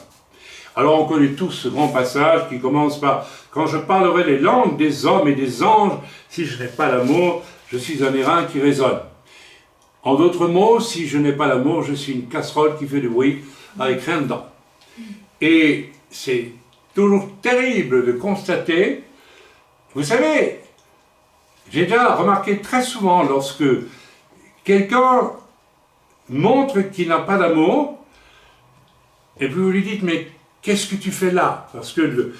Alors on connaît tous ce grand passage qui commence par « Quand je parlerai les langues des hommes et des anges, si je n'ai pas l'amour, je suis un airain qui résonne. » En d'autres mots, si je n'ai pas l'amour, je suis une casserole qui fait du bruit avec rien dedans. Et c'est toujours terrible de constater, vous savez, j'ai déjà remarqué très souvent lorsque quelqu'un montre qu'il n'a pas d'amour, et puis vous lui dites « Mais qu'est-ce que tu fais là ?» Parce que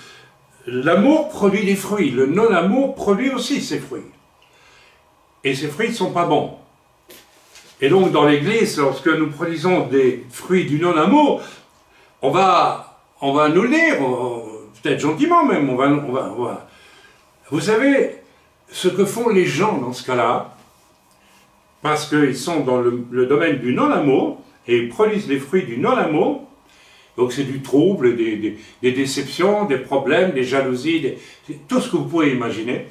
l'amour produit des fruits, le non-amour produit aussi ses fruits. Et ces fruits ne sont pas bons. Et donc dans l'Église, lorsque nous produisons des fruits du non-amour, on va nous le dire, peut-être gentiment même, on va. Vous savez, ce que font les gens dans ce cas-là, parce qu'ils sont dans le domaine du non-amour, et ils produisent les fruits du non-amour, donc c'est du trouble, des déceptions, des problèmes, des jalousies, tout ce que vous pouvez imaginer.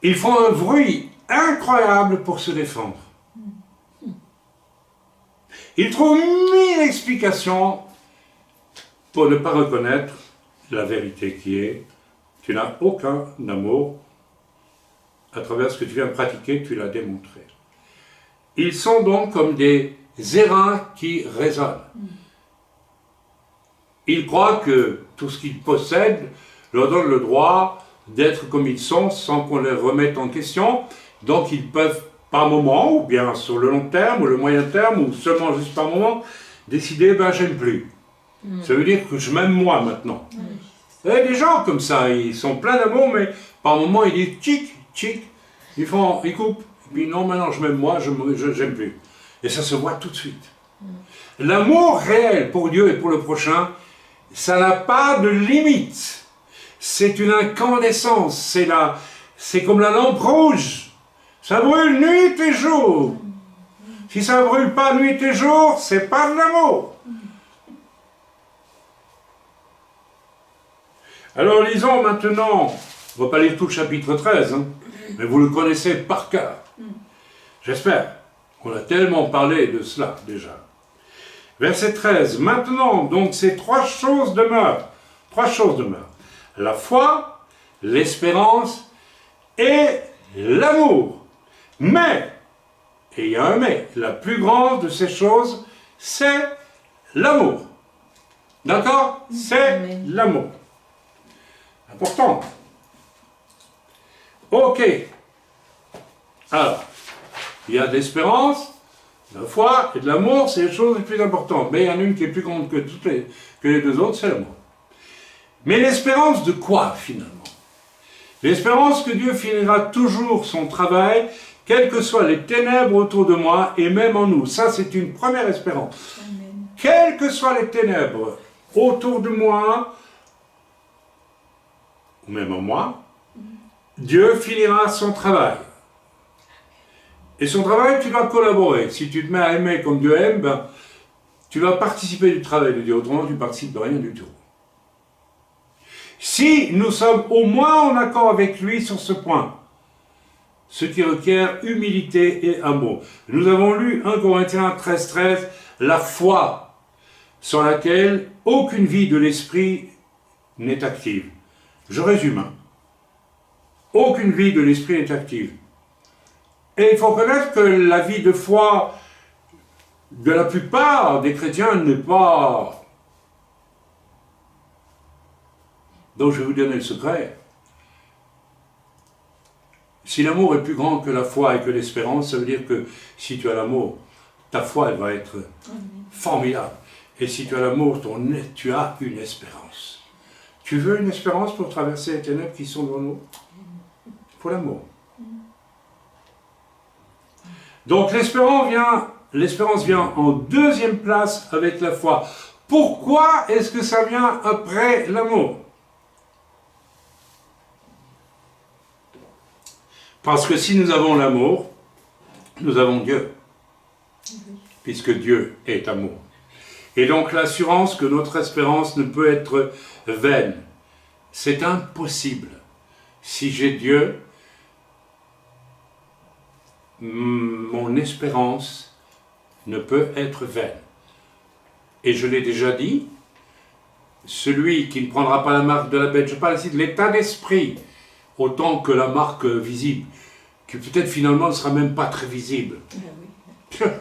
Ils font un bruit incroyable pour se défendre. Ils trouvent 1000 explications pour ne pas reconnaître la vérité qui est: tu n'as aucun amour. À travers ce que tu viens de pratiquer, tu l'as démontré. Ils sont donc comme des airains qui résonnent. Ils croient que tout ce qu'ils possèdent leur donne le droit d'être comme ils sont sans qu'on les remette en question. Donc ils peuvent par moment, ou bien sur le long terme, ou le moyen terme, ou seulement juste par moment, décider, ben j'aime plus. Ça veut dire que je m'aime moi maintenant. Il y a des gens comme ça, ils sont pleins d'amour, mais par moment ils disent tchic, tchic, ils coupent, et puis non, maintenant je m'aime moi, j'aime plus. Et ça se voit tout de suite. L'amour réel pour Dieu et pour le prochain, ça n'a pas de limite. C'est une incandescence, c'est comme la lampe rouge. Ça brûle nuit et jour. Si ça ne brûle pas nuit et jour, c'est pas de l'amour. Alors lisons maintenant, on ne va pas lire tout le chapitre 13, mais vous le connaissez par cœur. J'espère. On a tellement parlé de cela déjà. Verset 13. Maintenant, donc, ces trois choses demeurent. Trois choses demeurent. La foi, l'espérance et l'amour. Mais, et il y a un mais, la plus grande de ces choses, c'est l'amour. D'accord? C'est l'amour. Important. Ok. Alors, il y a de l'espérance, de la foi et de l'amour, c'est les choses les plus importantes. Mais il y en a une qui est plus grande que les deux autres, c'est l'amour. Mais l'espérance de quoi, finalement? L'espérance que Dieu finira toujours son travail, quelles que soient les ténèbres autour de moi et même en nous. Ça, c'est une première espérance. Amen. Quelles que soient les ténèbres autour de moi, ou même en moi, Dieu finira son travail. Et son travail, tu dois collaborer. Si tu te mets à aimer comme Dieu aime, ben, tu vas participer du travail de Dieu. Autrement, tu ne participes de rien du tout. Si nous sommes au moins en accord avec lui sur ce point, ce qui requiert humilité et amour. Nous avons lu 1 Corinthiens 13, la foi sur laquelle aucune vie de l'esprit n'est active. Je résume. Aucune vie de l'esprit n'est active. Et il faut reconnaître que la vie de foi de la plupart des chrétiens n'est pas... Donc je vais vous donner le secret. Si l'amour est plus grand que la foi et que l'espérance, ça veut dire que si tu as l'amour, ta foi elle va être formidable. Et si tu as l'amour, tu as une espérance. Tu veux une espérance pour traverser les ténèbres qui sont devant nous? Il faut l'amour. Donc l'espérance vient en deuxième place avec la foi. Pourquoi est-ce que ça vient après l'amour? Parce que si nous avons l'amour, nous avons Dieu, puisque Dieu est amour. Et donc l'assurance que notre espérance ne peut être vaine, c'est impossible. Si j'ai Dieu, mon espérance ne peut être vaine. Et je l'ai déjà dit, celui qui ne prendra pas la marque de la bête, je parle ici de l'état d'esprit, autant que la marque visible, qui peut-être finalement ne sera même pas très visible.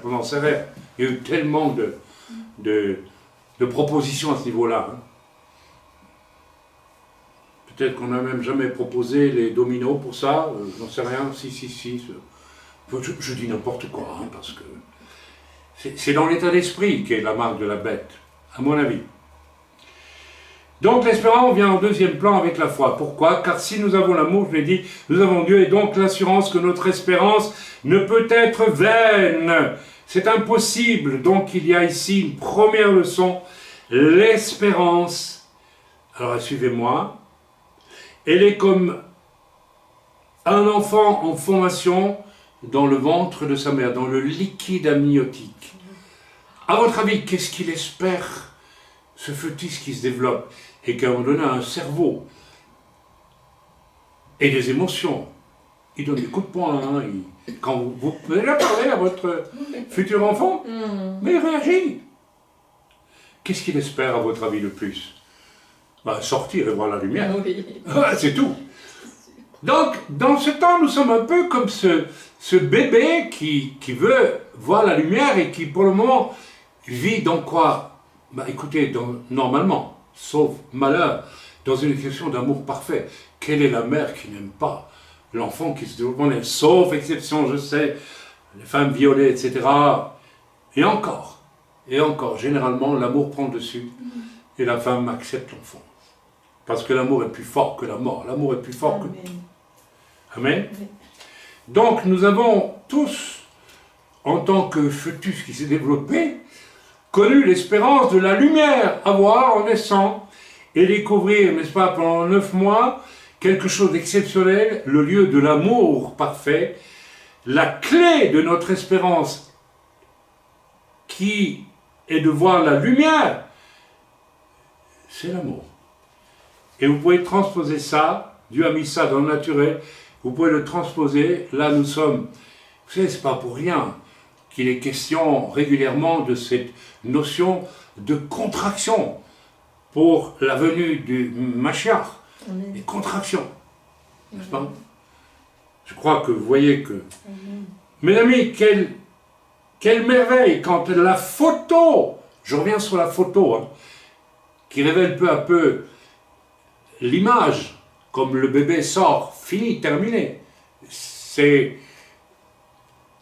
On n'en sait rien. Il y a eu tellement de propositions à ce niveau-là. Peut-être qu'on n'a même jamais proposé les dominos pour ça, j'en sais rien, si. Je dis n'importe quoi, parce que c'est dans l'état d'esprit qu'est la marque de la bête, à mon avis. Donc l'espérance vient en deuxième plan avec la foi. Pourquoi? Car si nous avons l'amour, je l'ai dit, nous avons Dieu et donc l'assurance que notre espérance ne peut être vaine. C'est impossible. Donc il y a ici une première leçon. L'espérance, alors suivez-moi, elle est comme un enfant en formation dans le ventre de sa mère, dans le liquide amniotique. À votre avis, qu'est-ce qu'il espère, ce fœtus qui se développe et qui à un moment donné a un cerveau et des émotions? Il donne des coups de poing. Hein, quand vous pouvez la parler à votre futur enfant, mais il réagit. Qu'est-ce qu'il espère, à votre avis, le plus? Sortir et voir la lumière. Oui. C'est tout. Donc, dans ce temps, nous sommes un peu comme ce bébé qui veut voir la lumière et qui, pour le moment, vit dans quoi? Écoutez, normalement, sauf malheur, dans une question d'amour parfait. Quelle est la mère qui n'aime pas l'enfant qui se développe? Sauf exception, je sais, les femmes violées, etc. Et encore, généralement, l'amour prend le dessus et la femme accepte l'enfant. Parce que l'amour est plus fort que la mort. L'amour est plus fort que... Amen. Oui. Donc, nous avons tous, en tant que fœtus qui s'est développé, connu l'espérance de la lumière à voir en naissant et découvrir, n'est-ce pas, pendant 9 mois, quelque chose d'exceptionnel, le lieu de l'amour parfait, la clé de notre espérance qui est de voir la lumière, c'est l'amour. Et vous pouvez transposer ça, Dieu a mis ça dans le naturel, vous pouvez le transposer, là nous sommes, vous savez, c'est pas pour rien qu'il est question régulièrement de cette notion de contraction pour la venue du Mashiach, les contractions, n'est-ce pas? Je crois que vous voyez que... Mes amis, quelle merveille quand la photo, je reviens sur la photo, hein, qui révèle peu à peu l'image, comme le bébé sort, fini, terminé.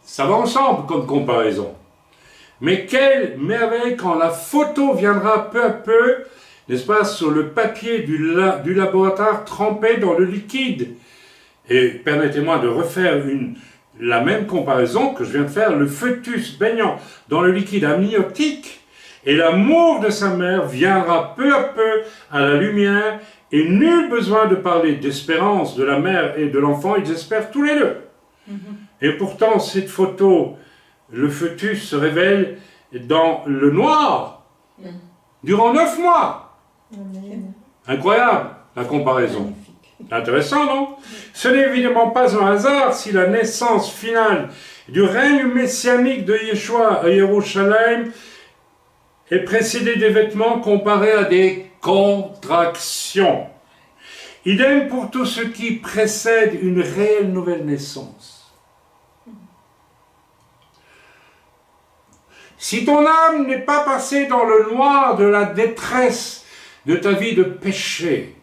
Ça va ensemble comme comparaison. Mais quelle merveille quand la photo viendra peu à peu, n'est-ce pas, sur le papier du laboratoire trempé dans le liquide. Et permettez-moi de refaire la même comparaison que je viens de faire, le fœtus baignant dans le liquide amniotique, et l'amour de sa mère viendra peu à peu à la lumière, et nul besoin de parler d'espérance de la mère et de l'enfant, ils espèrent tous les deux. Et pourtant, cette photo, le fœtus se révèle dans le noir, durant 9 mois. Incroyable, la comparaison. Intéressant, non? Ce n'est évidemment pas un hasard si la naissance finale du règne messianique de Yeshua à Yerushalayim est précédée des vêtements comparés à des contractions. Idem pour tout ce qui précède une réelle nouvelle naissance. Si ton âme n'est pas passée dans le noir de la détresse de ta vie de péché,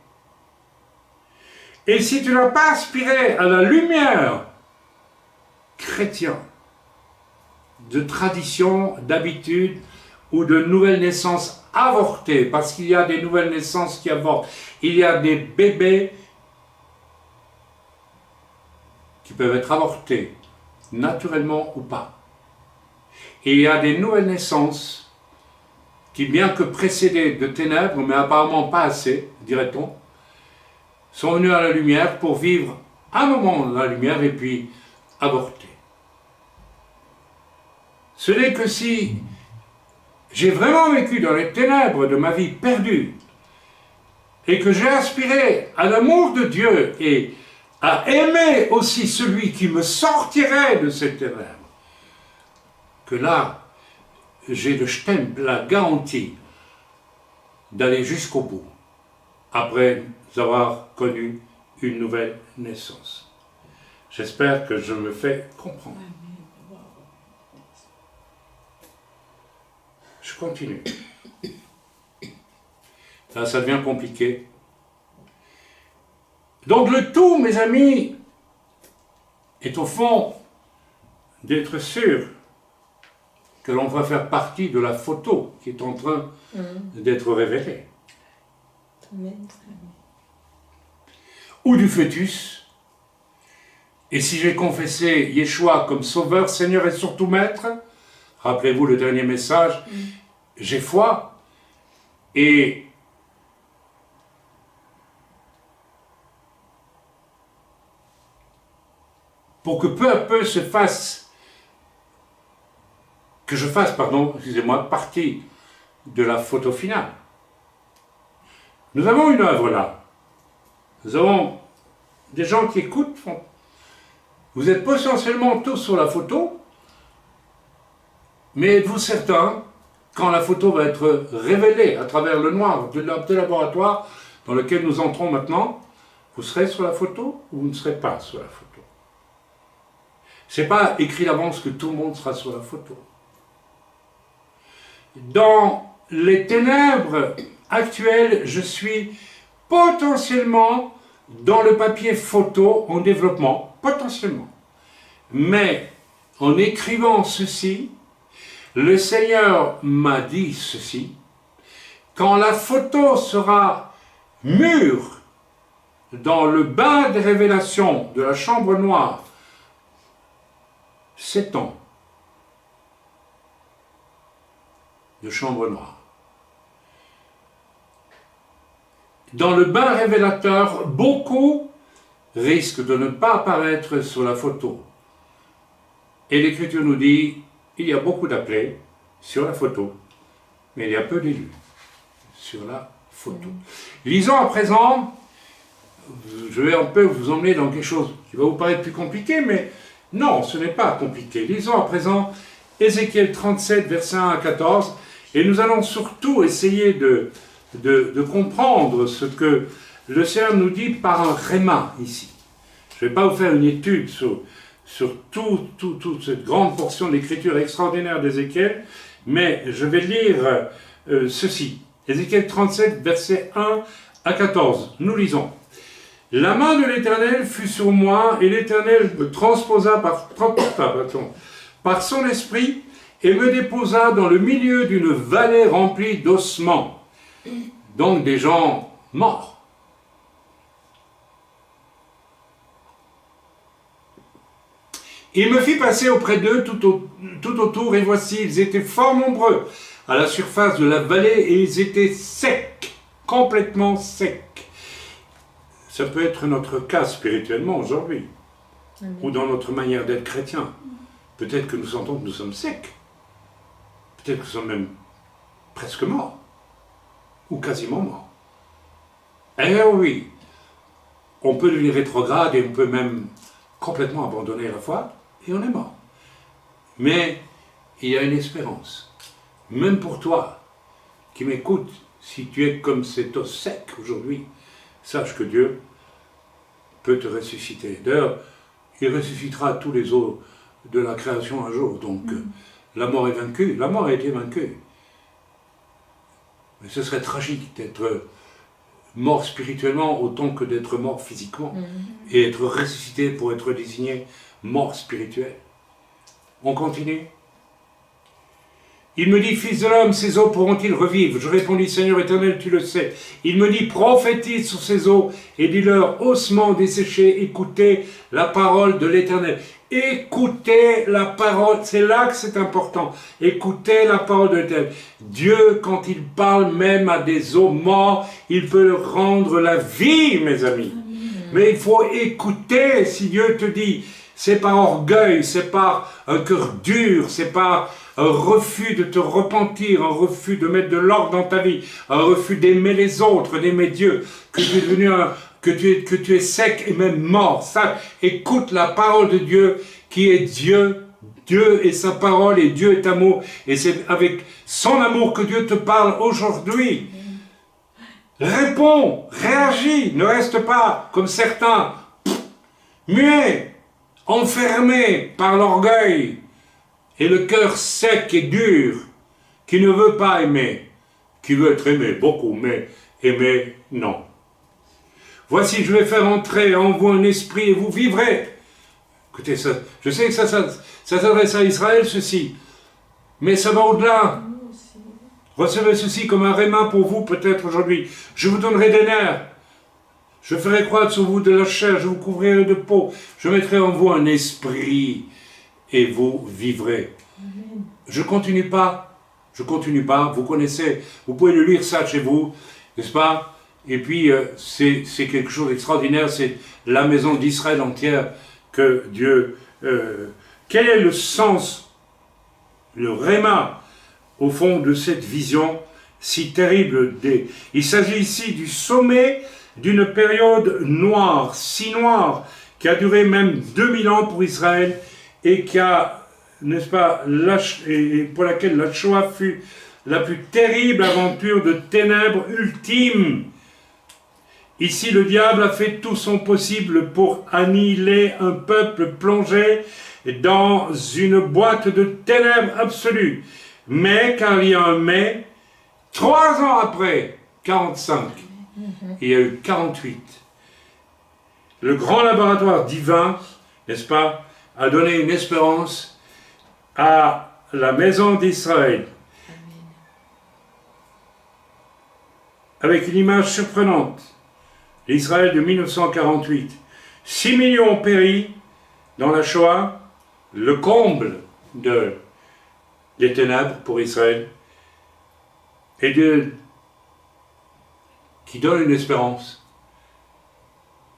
et si tu n'as pas aspiré à la lumière chrétienne, de tradition, d'habitude, ou de nouvelles naissances avortées, parce qu'il y a des nouvelles naissances qui avortent, il y a des bébés qui peuvent être avortés, naturellement ou pas. Et il y a des nouvelles naissances qui, bien que précédées de ténèbres, mais apparemment pas assez, dirait-on, sont venues à la lumière pour vivre un moment la lumière et puis avorter. Ce n'est que si j'ai vraiment vécu dans les ténèbres de ma vie perdue et que j'ai aspiré à l'amour de Dieu et à aimer aussi celui qui me sortirait de ces ténèbres, que là, j'ai le stem, la garantie d'aller jusqu'au bout, après avoir connu une nouvelle naissance. J'espère que je me fais comprendre. Je continue. Là, ça devient compliqué. Donc le tout, mes amis, est au fond d'être sûr que l'on va faire partie de la photo qui est en train d'être révélée. Amen. Ou du fœtus. Et si j'ai confessé Yeshua comme Sauveur, Seigneur et surtout Maître, rappelez-vous le dernier message, j'ai foi, et pour que peu à peu que je fasse, excusez-moi, partie de la photo finale. Nous avons une œuvre là. Nous avons des gens qui écoutent. Vous êtes potentiellement tous sur la photo, mais êtes-vous certain, quand la photo va être révélée à travers le noir de laboratoire dans lequel nous entrons maintenant, vous serez sur la photo ou vous ne serez pas sur la photo? Ce n'est pas écrit d'avance que tout le monde sera sur la photo. Dans les ténèbres actuelles, je suis potentiellement dans le papier photo en développement, potentiellement. Mais en écrivant ceci, le Seigneur m'a dit ceci: quand la photo sera mûre dans le bain des révélations de la chambre noire, 7 ans de chambre noire. Dans le bain révélateur, beaucoup risquent de ne pas apparaître sur la photo. Et l'Écriture nous dit, il y a beaucoup d'appelés sur la photo, mais il y a peu d'élus sur la photo. Lisons à présent, je vais un peu vous emmener dans quelque chose qui va vous paraître plus compliqué, mais non, ce n'est pas compliqué. Lisons à présent Ézéchiel 37, versets 1 à 14, et nous allons surtout essayer de comprendre ce que le Seigneur nous dit par un réma ici. Je ne vais pas vous faire une étude sur toute cette grande portion d'écriture extraordinaire d'Ézéchiel, mais je vais lire ceci. Ézéchiel 37, versets 1 à 14. Nous lisons. La main de l'Éternel fut sur moi, et l'Éternel me transporta par son esprit, et me déposa dans le milieu d'une vallée remplie d'ossements, donc des gens morts. Il me fit passer auprès d'eux tout autour, et voici, ils étaient fort nombreux à la surface de la vallée, et ils étaient secs, complètement secs. Ça peut être notre cas spirituellement aujourd'hui, ou dans notre manière d'être chrétien. Peut-être que nous sentons que nous sommes secs. Peut-être que nous sommes même presque morts, ou quasiment morts. Eh oui, on peut devenir rétrograde et on peut même complètement abandonner la foi, et on est mort. Mais il y a une espérance. Même pour toi, qui m'écoutes, si tu es comme cet os sec aujourd'hui, sache que Dieu peut te ressusciter. D'ailleurs, il ressuscitera tous les os de la création un jour. Donc, la mort est vaincue. La mort a été vaincue. Mais ce serait tragique d'être mort spirituellement autant que d'être mort physiquement. Et être ressuscité pour être désigné mort spirituel. On continue. Il me dit, fils de l'homme, ces eaux pourront-ils revivre? Je répondis, Seigneur éternel, tu le sais. Il me dit, prophétise sur ces eaux et dis-leur, ossements desséchés, écoutez la parole de l'Éternel. Écoutez la parole, c'est là que c'est important. Écoutez la parole de l'Éternel. Dieu, quand il parle même à des os morts, il peut leur rendre la vie, mes amis. Mais il faut écouter si Dieu te dit, c'est par orgueil, c'est par un cœur dur, c'est par un refus de te repentir, un refus de mettre de l'ordre dans ta vie, un refus d'aimer les autres, d'aimer Dieu, que tu es devenu que tu es sec et même mort. Ça, écoute la parole de Dieu qui est Dieu. Dieu est sa parole et Dieu est amour. Et c'est avec son amour que Dieu te parle aujourd'hui. Réponds, réagis, ne reste pas comme certains, muets, enfermés par l'orgueil et le cœur sec et dur, qui ne veut pas aimer, qui veut être aimé beaucoup, mais aimer, non. Voici, je vais faire entrer en vous un esprit et vous vivrez. Écoutez, ça, je sais que ça s'adresse à Israël, ceci, mais ça va au-delà. Recevez ceci comme un réma pour vous peut-être aujourd'hui. Je vous donnerai des nerfs. Je ferai croître sur vous de la chair, je vous couvrirai de peau. Je mettrai en vous un esprit et vous vivrez. Amen. Je continue pas, vous connaissez, vous pouvez le lire ça chez vous, n'est-ce pas? Et puis c'est quelque chose d'extraordinaire, c'est la maison d'Israël entière que Dieu... quel est le sens, le réma, au fond de cette vision si terrible? Il s'agit ici du sommet d'une période noire, si noire, qui a duré même 2000 ans pour Israël et qui a, n'est-ce pas, et pour laquelle la Shoah fut la plus terrible aventure de ténèbres ultime. Ici, le diable a fait tout son possible pour annihiler un peuple plongé dans une boîte de ténèbres absolues. Mais, car il y a un mais, 3 ans après, 45, il y a eu 48. Le grand laboratoire divin, n'est-ce pas, a donné une espérance à la maison d'Israël. Avec une image surprenante. L'Israël de 1948. 6 millions ont péri dans la Shoah, le comble des ténèbres pour Israël, et Dieu qui donne une espérance,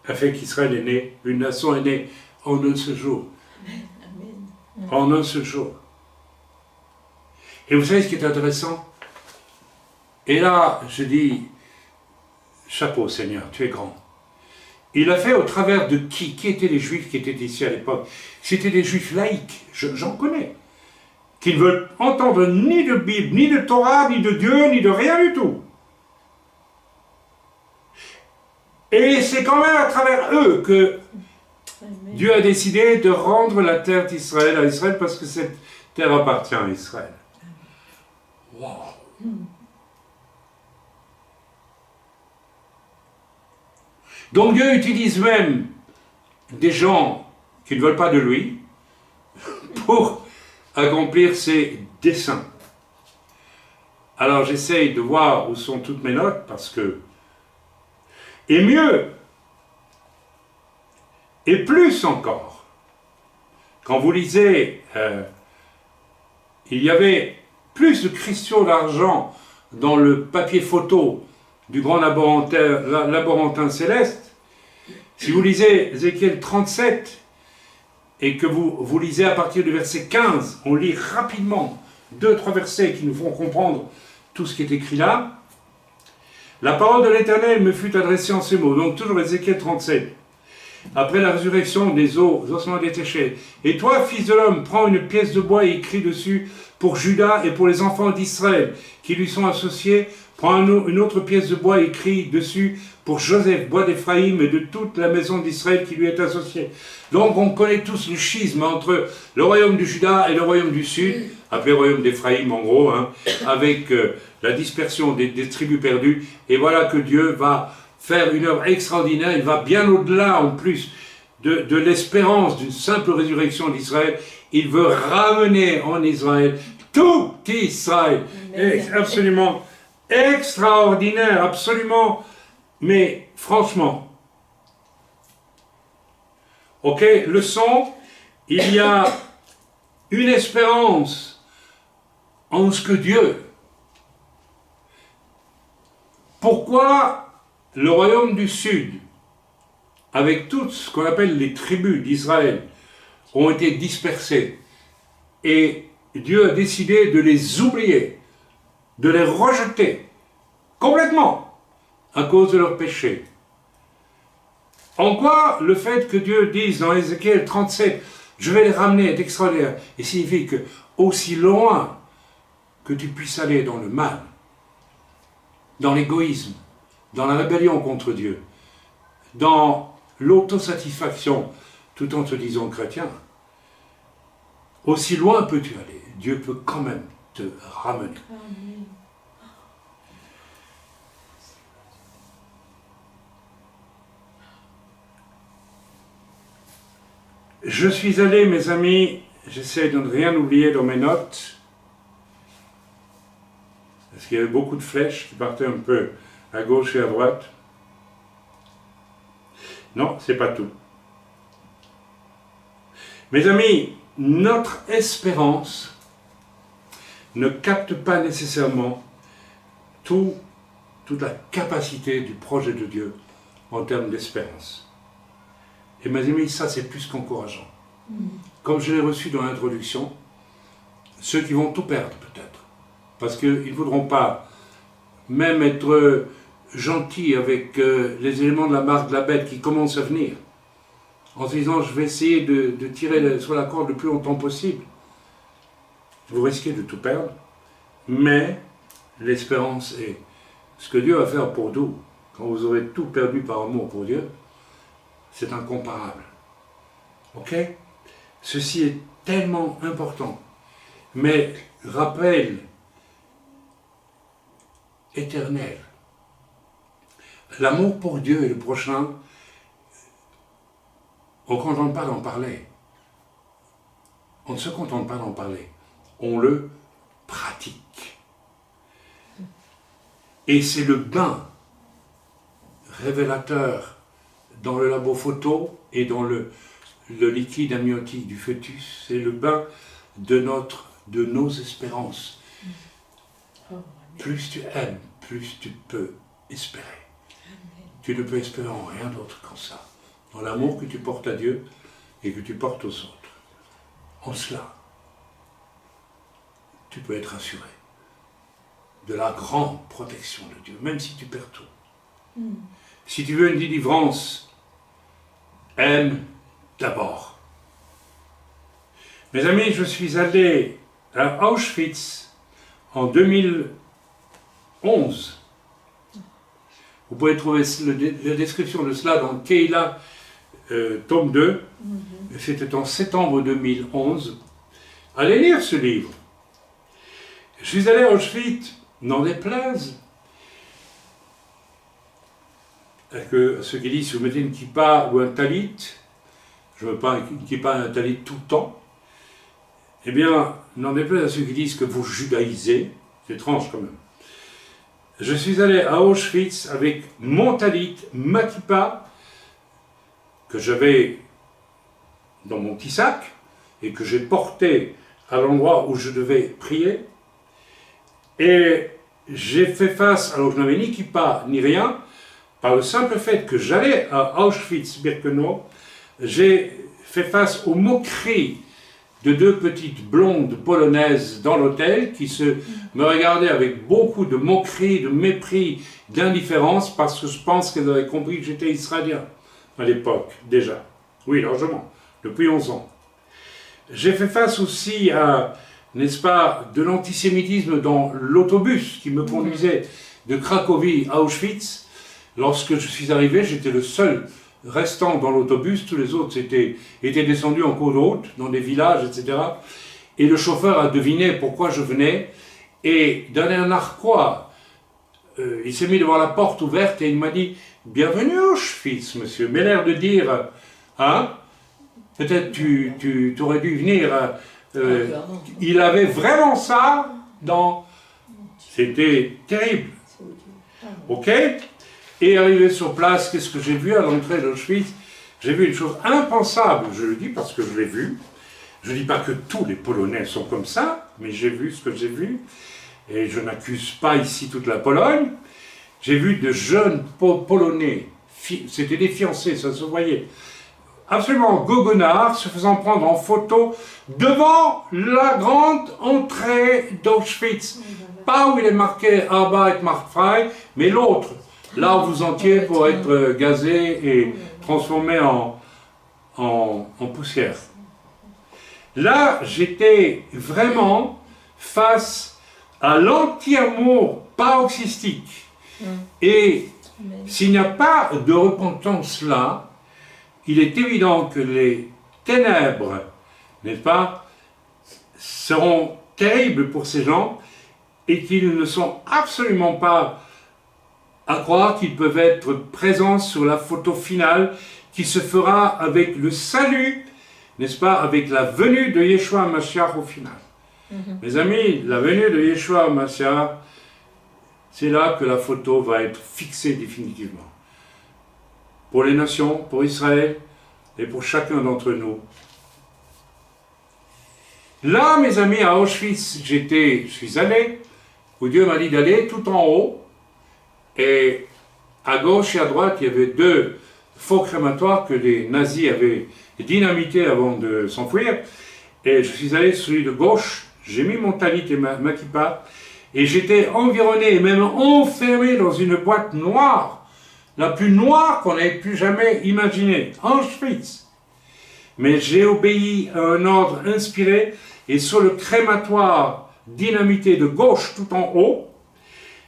a fait qu'Israël est né, une nation est née en un seul jour. Amen. En un seul jour. Et vous savez ce qui est intéressant? Et là, je dis, chapeau Seigneur, tu es grand. Il a fait au travers de qui? Qui étaient les Juifs qui étaient ici à l'époque? C'était des Juifs laïcs, j'en connais, qui ne veulent entendre ni de Bible, ni de Torah, ni de Dieu, ni de rien du tout. Et c'est quand même à travers eux que Dieu a décidé de rendre la terre d'Israël à Israël parce que cette terre appartient à Israël. Wow. Donc Dieu utilise même des gens qui ne veulent pas de lui pour accomplir ses desseins. Alors j'essaye de voir où sont toutes mes notes parce que... Et mieux, et plus encore, quand vous lisez, il y avait plus de cristaux d'argent dans le papier photo du grand laborantin céleste. Si vous lisez Ézéchiel 37 et que vous lisez à partir du verset 15, on lit rapidement 2-3 versets qui nous font comprendre tout ce qui est écrit là. La parole de l'Éternel me fut adressée en ces mots, donc toujours Ézéchiel 37. Après la résurrection des ossements détachés. Et toi, fils de l'homme, prends une pièce de bois et écris dessus pour Juda et pour les enfants d'Israël qui lui sont associés. Prends une autre pièce de bois et écris dessus pour Joseph, bois d'Éphraïm et de toute la maison d'Israël qui lui est associée. Donc on connaît tous le schisme entre le royaume du Juda et le royaume du Sud, appelé royaume d'Éphraïm en gros, avec la dispersion des tribus perdues. Et voilà que Dieu va faire une œuvre extraordinaire, il va bien au-delà en plus de l'espérance d'une simple résurrection d'Israël. Il veut ramener en Israël tout Israël. C'est absolument extraordinaire, absolument, mais franchement. Ok, leçon, il y a une espérance en ce que Dieu. Pourquoi le royaume du Sud, avec tout ce qu'on appelle les tribus d'Israël, ont été dispersés et Dieu a décidé de les oublier, de les rejeter complètement à cause de leurs péchés. En quoi le fait que Dieu dise dans Ézéchiel 37, je vais les ramener est extraordinaire, et signifie que aussi loin que tu puisses aller dans le mal, dans l'égoïsme, dans la rébellion contre Dieu, dans l'autosatisfaction, tout en te disant chrétien, aussi loin peux-tu aller, Dieu peut quand même te ramener. Amen. Je suis allé, mes amis, j'essaie de ne rien oublier dans mes notes, Parce qu'il y avait beaucoup de flèches qui partaient un peu à gauche et à droite. Non, c'est pas tout. Mes amis, notre espérance ne capte pas nécessairement toute la capacité du projet de Dieu en termes d'espérance. Et mes amis, ça c'est plus qu'encourageant. Comme je l'ai reçu dans l'introduction, ceux qui vont tout perdre peut-être, parce qu'ils ne voudront pas même être gentils avec les éléments de la marque de la bête qui commencent à venir, en se disant je vais essayer de tirer sur la corde le plus longtemps possible. Vous risquez de tout perdre, mais l'espérance est ce que Dieu va faire pour vous quand vous aurez tout perdu par amour pour Dieu, c'est incomparable. Ok? Ceci est tellement important. Mais rappel éternel. L'amour pour Dieu et le prochain, on ne se contente pas d'en parler. On ne se contente pas d'en parler. On le pratique. Et c'est le bain révélateur dans le labo photo et dans le liquide amniotique du fœtus. C'est le bain de nos espérances. Plus tu aimes, plus tu peux espérer. Tu ne peux espérer en rien d'autre qu'en ça. Dans l'amour que tu portes à Dieu et que tu portes aux autres. En cela, tu peux être assuré de la grande protection de Dieu, même si tu perds tout. Si tu veux une délivrance, aime d'abord. Mes amis, je suis allé à Auschwitz en 2011. Vous pouvez trouver la description de cela dans Keila, tome 2. C'était en septembre 2011. Allez lire ce livre. Je suis allé à Auschwitz, n'en déplaise que ceux qui disent, si vous mettez une kippa ou un talit, je ne veux pas une kippa et un talit tout le temps, eh bien, n'en déplaise à ceux qui disent que vous judaïsez, c'est étrange quand même. Je suis allé à Auschwitz avec mon talit, ma kippa, que j'avais dans mon petit sac, et que j'ai porté à l'endroit où je devais prier, et j'ai fait face, alors je n'avais ni kippa ni rien, par le simple fait que j'allais à Auschwitz-Birkenau, j'ai fait face aux moqueries de deux petites blondes polonaises dans l'hôtel qui me regardaient avec beaucoup de moquerie, de mépris, d'indifférence, parce que je pense qu'elles avaient compris que j'étais israélien à l'époque, déjà. Oui, largement, depuis 11 ans. J'ai fait face aussi à, n'est-ce pas, de l'antisémitisme dans l'autobus qui me conduisait de Cracovie à Auschwitz. Lorsque je suis arrivé, j'étais le seul restant dans l'autobus, tous les autres étaient descendus en cours de route, dans des villages, etc. Et le chauffeur a deviné pourquoi je venais, et d'un air narquois, il s'est mis devant la porte ouverte et il m'a dit « Bienvenue à Auschwitz, monsieur », mais l'air de dire « Hein, peut-être tu aurais dû venir… il avait vraiment ça dans… C'était terrible. Ok ? Et arrivé sur place, qu'est-ce que j'ai vu à l'entrée d'Auschwitz? J'ai vu une chose impensable, je le dis parce que je l'ai vu. Je ne dis pas que tous les Polonais sont comme ça, mais j'ai vu ce que j'ai vu. Et je n'accuse pas ici toute la Pologne. J'ai vu de jeunes Polonais, c'était des fiancés, ça se voyait, absolument goguenards, se faisant prendre en photo devant la grande entrée d'Auschwitz. Pas où il est marqué Arbeit macht frei, mais l'autre. Là où vous entiez pour être gazé et transformé en poussière. Là, j'étais vraiment face à l'anti-amour paroxystique. Et s'il n'y a pas de repentance là, il est évident que les ténèbres, n'est-ce pas, seront terribles pour ces gens et qu'ils ne sont absolument pas à croire qu'ils peuvent être présents sur la photo finale qui se fera avec le salut, n'est-ce pas, avec la venue de Yeshua Mashiach au final. Mes amis, la venue de Yeshua Mashiach, c'est là que la photo va être fixée définitivement. Pour les nations, pour Israël et pour chacun d'entre nous. Là, mes amis, à Auschwitz, je suis allé, où Dieu m'a dit d'aller tout en haut, et à gauche et à droite, il y avait 2 faux crématoires que les nazis avaient dynamités avant de s'enfuir, et je suis allé sur celui de gauche, j'ai mis mon talit et ma kippa, et j'étais environné et même enfermé dans une boîte noire, la plus noire qu'on ait pu jamais imaginer, Auschwitz. Mais j'ai obéi à un ordre inspiré, et sur le crématoire dynamité de gauche tout en haut,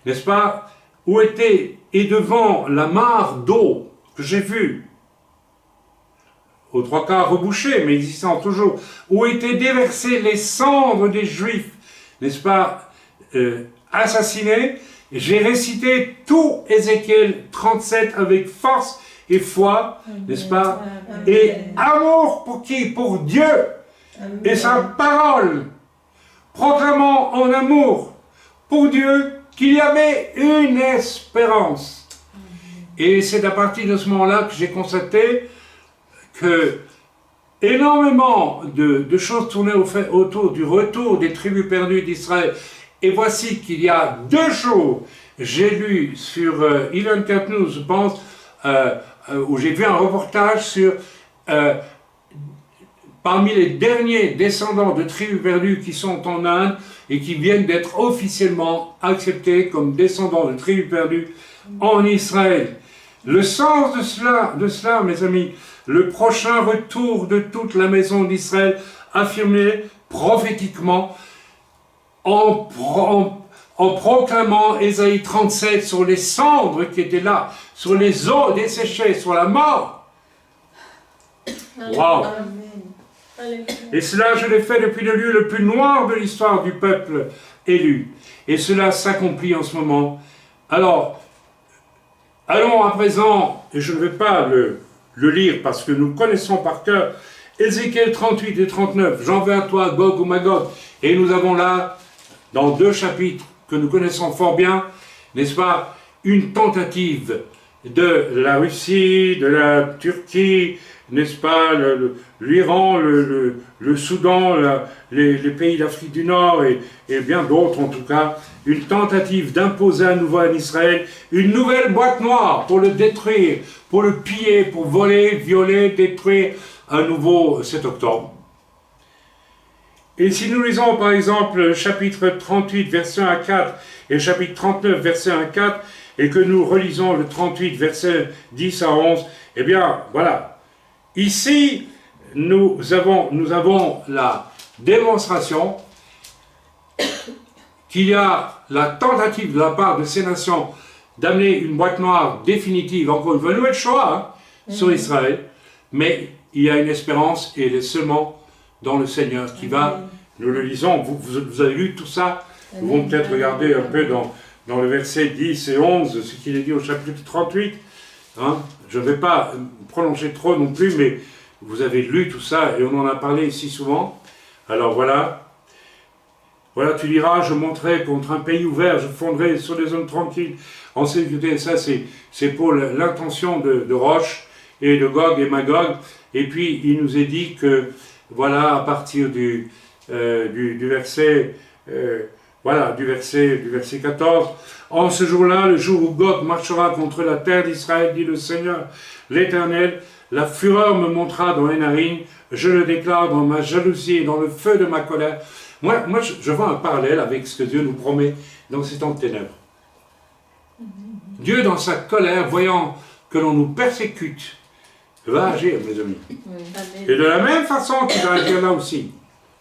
n'est-ce pas, où était, et devant la mare d'eau que j'ai vue, aux 3/4 rebouchée, mais existant toujours, où étaient déversées les cendres des Juifs, n'est-ce pas, assassinés, j'ai récité tout Ézéchiel 37 avec force et foi, n'est-ce pas, et amour pour qui? Pour Dieu et sa parole, proclamant en amour pour Dieu qu'il y avait une espérance. Et c'est à partir de ce moment-là que j'ai constaté que énormément de choses tournaient autour du retour des tribus perdues d'Israël. Et voici qu'il y a 2 jours, j'ai lu sur I24 News, je pense, où j'ai vu un reportage sur parmi les derniers descendants de tribus perdues qui sont en Inde et qui viennent d'être officiellement acceptés comme descendants de tribus perdues en Israël. Le sens de cela, mes amis, le prochain retour de toute la maison d'Israël affirmé prophétiquement en proclamant Ésaïe 37 sur les cendres qui étaient là, sur les eaux desséchées, sur la mort. Wow! Et cela, je l'ai fait depuis le lieu le plus noir de l'histoire du peuple élu. Et cela s'accomplit en ce moment. Alors, allons à présent, et je ne vais pas le lire parce que nous connaissons par cœur, Ézéchiel 38 et 39, j'en veux à toi, Gog ou Magog. Et nous avons là, dans 2 chapitres que nous connaissons fort bien, n'est-ce pas, une tentative de la Russie, de la Turquie, n'est-ce pas, l'Iran, le Soudan, les pays d'Afrique du Nord et bien d'autres en tout cas, une tentative d'imposer à nouveau à Israël une nouvelle boîte noire pour le détruire, pour le piller, pour voler, violer, détruire à nouveau 7 octobre. Et si nous lisons par exemple chapitre 38, versets 1 à 4 et chapitre 39, versets 1 à 4, et que nous relisons le 38, versets 10 à 11, eh bien voilà. Ici, nous avons la démonstration qu'il y a la tentative de la part de ces nations d'amener une boîte noire définitive, encore une fois, une nouvelle Shoah sur Israël, mais il y a une espérance et elle est seulement dans le Seigneur qui va, nous le lisons, vous avez lu tout ça, vous pouvez peut-être regarder un peu dans le verset 10 et 11, ce qu'il est dit au chapitre 38, hein. Je ne vais pas prolonger trop non plus, mais vous avez lu tout ça et on en a parlé ici souvent. Alors voilà. Voilà, tu diras, je monterai contre un pays ouvert, je fonderai sur des zones tranquilles, en sécurité. Ça, c'est pour l'intention de Roche et de Gog et Magog. Et puis, il nous est dit que, voilà, à partir du verset... du verset 14. En ce jour-là, le jour où Gog marchera contre la terre d'Israël, dit le Seigneur, l'Éternel, la fureur me montera dans les narines, je le déclare dans ma jalousie et dans le feu de ma colère. Moi je vois un parallèle avec ce que Dieu nous promet dans ces temps de ténèbres. Dieu, dans sa colère, voyant que l'on nous persécute, va agir, mes amis. Et de la même façon qu'il va agir là aussi.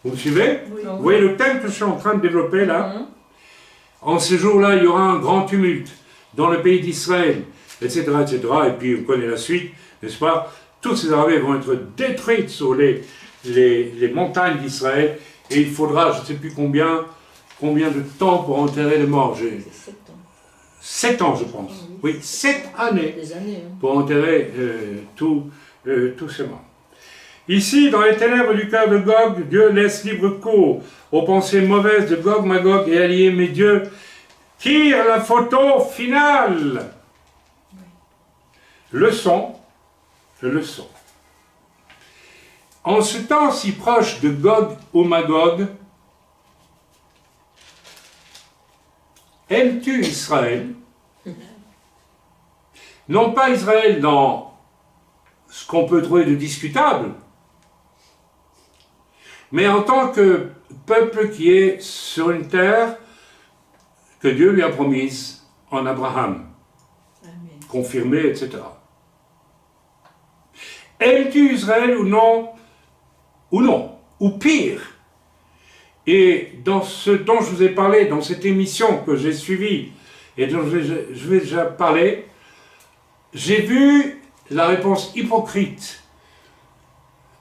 Vous me suivez? Oui. Vous voyez le thème que je suis en train de développer là? En ce jour-là, il y aura un grand tumulte dans le pays d'Israël, etc., etc. Et puis, on connaît la suite, n'est-ce pas? Toutes ces armées vont être détruites sur les montagnes d'Israël. Et il faudra, je ne sais plus combien de temps pour enterrer les morts. 7 ans. 7 ans, je pense. Oui, 7 années pour enterrer tous ces morts. Ici, dans les ténèbres du cœur de Gog, Dieu laisse libre cours aux pensées mauvaises de Gog, Magog et alliés, mais Dieu tire la photo finale. Leçon. En ce temps si proche de Gog ou Magog, aimes-tu Israël? Non pas Israël dans ce qu'on peut trouver de discutable, mais en tant que peuple qui est sur une terre que Dieu lui a promise en Abraham, Amen. confirmée, etc. Aimes-tu Israël ou non? Ou pire. Et dans ce dont je vous ai parlé, dans cette émission que j'ai suivie et dont je vais déjà parler, j'ai vu la réponse hypocrite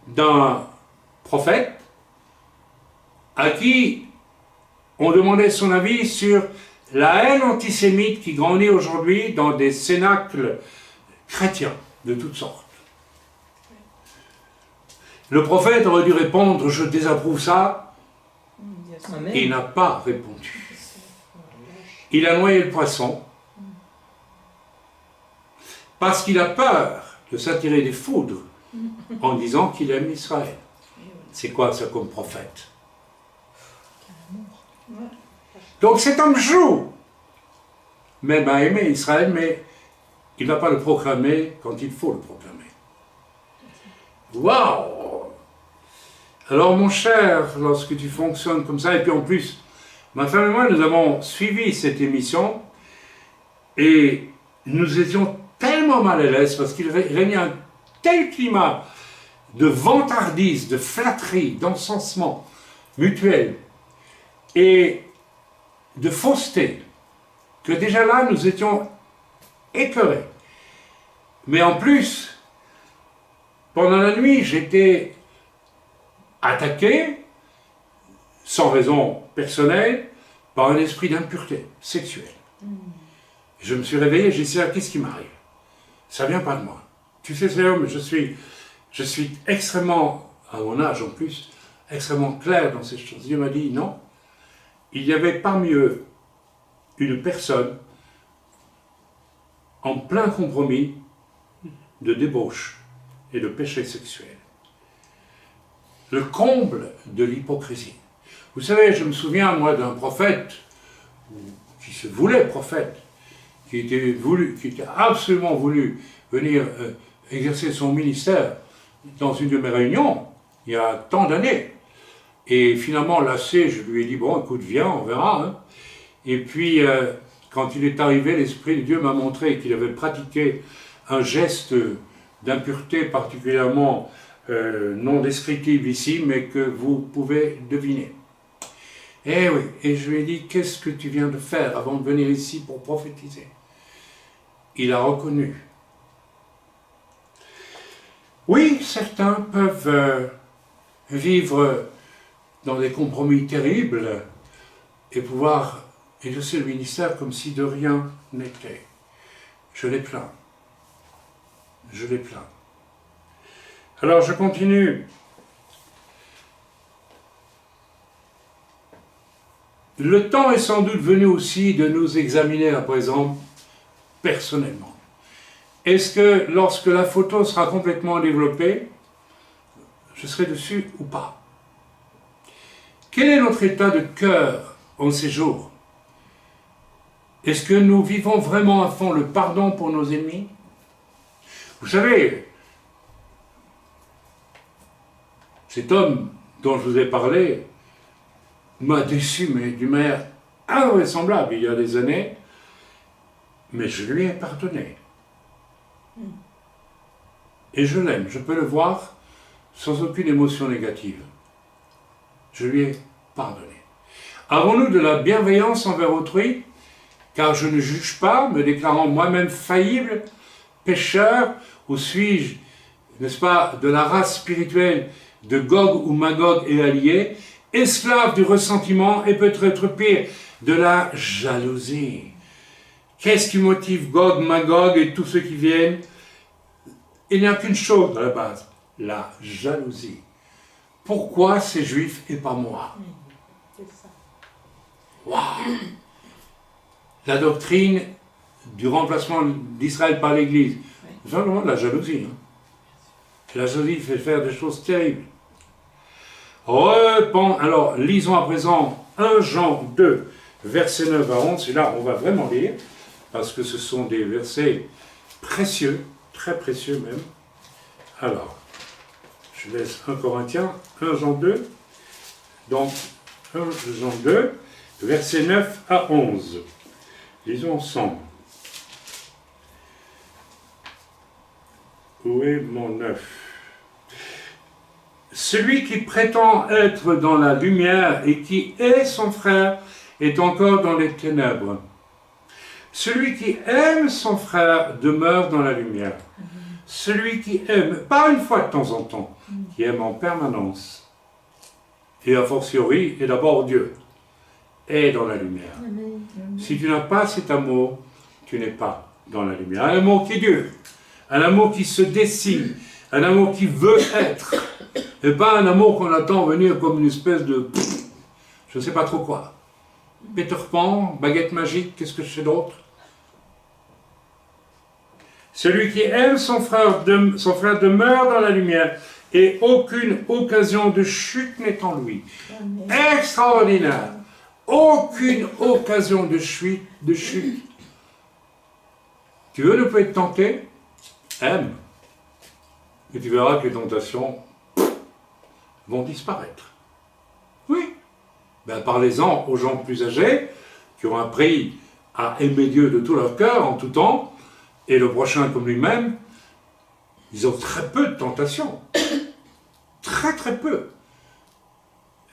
d'un prophète à qui on demandait son avis sur la haine antisémite qui grandit aujourd'hui dans des cénacles chrétiens de toutes sortes. Le prophète aurait dû répondre « Je désapprouve ça ». Amen. Il n'a pas répondu. Il a noyé le poisson parce qu'il a peur de s'attirer des foudres en disant qu'il aime Israël. C'est quoi ça comme prophète? Donc cet homme joue même à aimer Israël, mais il ne va pas le proclamer quand il faut le proclamer. Waouh! Alors mon cher, lorsque tu fonctionnes comme ça, et puis en plus, ma femme et moi, nous avons suivi cette émission et nous étions tellement mal à l'aise parce qu'il régnait un tel climat de vantardise, de flatterie, d'encensement mutuel et de fausseté que déjà là, nous étions écœurés. Mais en plus, pendant la nuit, j'étais attaqué, sans raison personnelle, par un esprit d'impureté sexuelle. Je me suis réveillé, j'ai dit, Seigneur, qu'est-ce qui m'arrive? Ça vient pas de moi. Tu sais, Seigneur, mais je suis extrêmement, à mon âge en plus, extrêmement clair dans ces choses. Dieu m'a dit, non, il y avait parmi eux une personne en plein compromis de débauche et de péché sexuel. Le comble de l'hypocrisie. Vous savez, je me souviens, moi, d'un prophète, qui se voulait prophète, qui était absolument voulu venir exercer son ministère dans une de mes réunions, il y a tant d'années. Et finalement, lassé, je lui ai dit, bon, écoute, viens, on verra. Hein. Et puis, quand il est arrivé, l'Esprit de Dieu m'a montré qu'il avait pratiqué un geste d'impureté particulièrement non descriptible ici, mais que vous pouvez deviner. Eh oui, et je lui ai dit, qu'est-ce que tu viens de faire avant de venir ici pour prophétiser? Il a reconnu. Oui, certains peuvent vivre dans des compromis terribles et pouvoir exercer le ministère comme si de rien n'était. Je les plains. Je les plains. Alors je continue. Le temps est sans doute venu aussi de nous examiner à présent personnellement. Est-ce que lorsque la photo sera complètement développée, je serai dessus ou pas? Quel est notre état de cœur en ces jours? Est-ce que nous vivons vraiment à fond le pardon pour nos ennemis? Vous savez, cet homme dont je vous ai parlé m'a déçu, mais d'une manière invraisemblable il y a des années, mais je lui ai pardonné. Et je l'aime, je peux le voir sans aucune émotion négative. Je lui ai pardonné. Avons-nous de la bienveillance envers autrui, car je ne juge pas, me déclarant moi-même faillible, pécheur, ou suis-je, n'est-ce pas, de la race spirituelle de Gog ou Magog et alliés, esclave du ressentiment et peut-être pire, de la jalousie. Qu'est-ce qui motive Gog, Magog et tous ceux qui viennent? Il n'y a qu'une chose à la base, la jalousie. Pourquoi ces Juifs et pas moi? Waouh! la doctrine du remplacement d'Israël par l'Église. C'est simplement de la jalousie. Hein. La jalousie fait faire des choses terribles. Alors, lisons à présent 1 Jean 2, versets 9 à 11. Et là, on va vraiment lire, parce que ce sont des versets précieux, très précieux même. Alors, je laisse 1 Corinthiens, 1 Jean 2. Donc, 1 Jean 2, versets 9 à 11. Lisons ensemble. Où est mon 9? Celui qui prétend être dans la lumière et qui est son frère est encore dans les ténèbres. Celui qui aime son frère demeure dans la lumière. Celui qui aime, pas une fois de temps en temps, qui aime en permanence, et a fortiori, et d'abord Dieu, est dans la lumière. Si tu n'as pas cet amour, tu n'es pas dans la lumière. Un amour qui est Dieu, un amour qui se dessine, un amour qui veut être, et pas un amour qu'on attend venir comme une espèce de, je ne sais pas trop quoi. Peter Pan, baguette magique, qu'est-ce que je sais d'autre? Celui qui aime son frère demeure dans la lumière, et aucune occasion de chute n'est en lui. Amen. Extraordinaire! Aucune occasion de chute. Tu veux ne pas être tenté? Aime. Et tu verras que les tentations vont disparaître. Oui. Ben, parlez-en aux gens plus âgés qui ont appris à aimer Dieu de tout leur cœur, en tout temps, et le prochain comme lui-même. Ils ont très peu de tentations. Très très peu.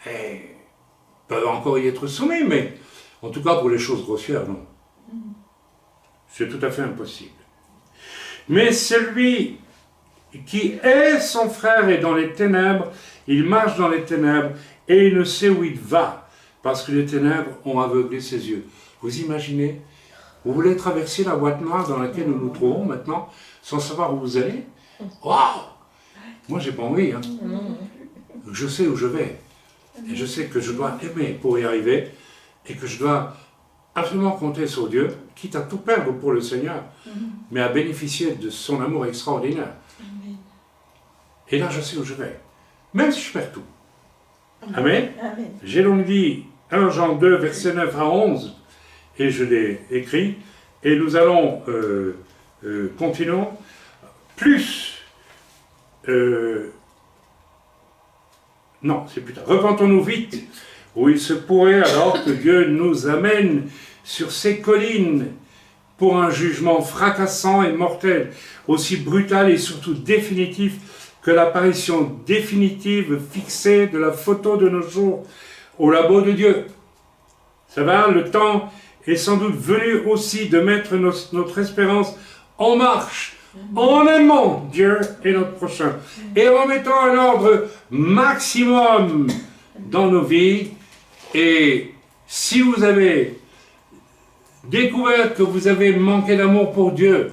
Et ils peuvent encore y être soumis, mais en tout cas pour les choses grossières, non. C'est tout à fait impossible. Mais celui qui est son frère est dans les ténèbres, il marche dans les ténèbres et il ne sait où il va, parce que les ténèbres ont aveuglé ses yeux. Vous imaginez? Vous voulez traverser la boîte noire dans laquelle nous nous trouvons maintenant, sans savoir où vous allez? Waouh! Moi, j'ai pas envie. Hein. Je sais où je vais. Et je sais que je dois aimer pour y arriver. Et que je dois absolument compter sur Dieu, quitte à tout perdre pour le Seigneur, mais à bénéficier de son amour extraordinaire. Et là, je sais où je vais. Même si je perds tout. Amen. J'ai donc dit 1 Jean 2, verset 9 à 11. Et je l'ai écrit. Et nous allons, continuons. Plus, non, c'est plus tard. Repentons-nous vite, où il se pourrait alors que Dieu nous amène sur ces collines pour un jugement fracassant et mortel, aussi brutal et surtout définitif que l'apparition définitive fixée de la photo de nos jours au labo de Dieu. Ça va, le temps est sans doute venu aussi de mettre notre espérance en marche, en aimant Dieu et notre prochain, et en mettant un ordre maximum dans nos vies. Et si vous avez découvert que vous avez manqué d'amour pour Dieu,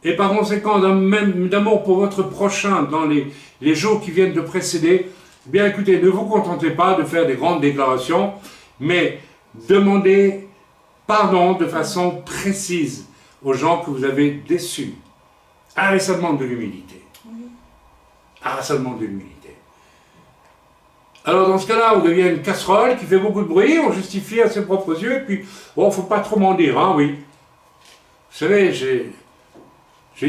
et par conséquent même d'amour pour votre prochain dans les jours qui viennent de précéder, eh bien écoutez, ne vous contentez pas de faire des grandes déclarations, mais demandez pardon de façon précise aux gens que vous avez déçus. Ah, et ça demande de l'humilité. Ah, ça demande de l'humilité. Alors dans ce cas-là, on devient une casserole qui fait beaucoup de bruit, on justifie à ses propres yeux, et puis, bon, il ne faut pas trop m'en dire, hein, oui. Vous savez, j'ai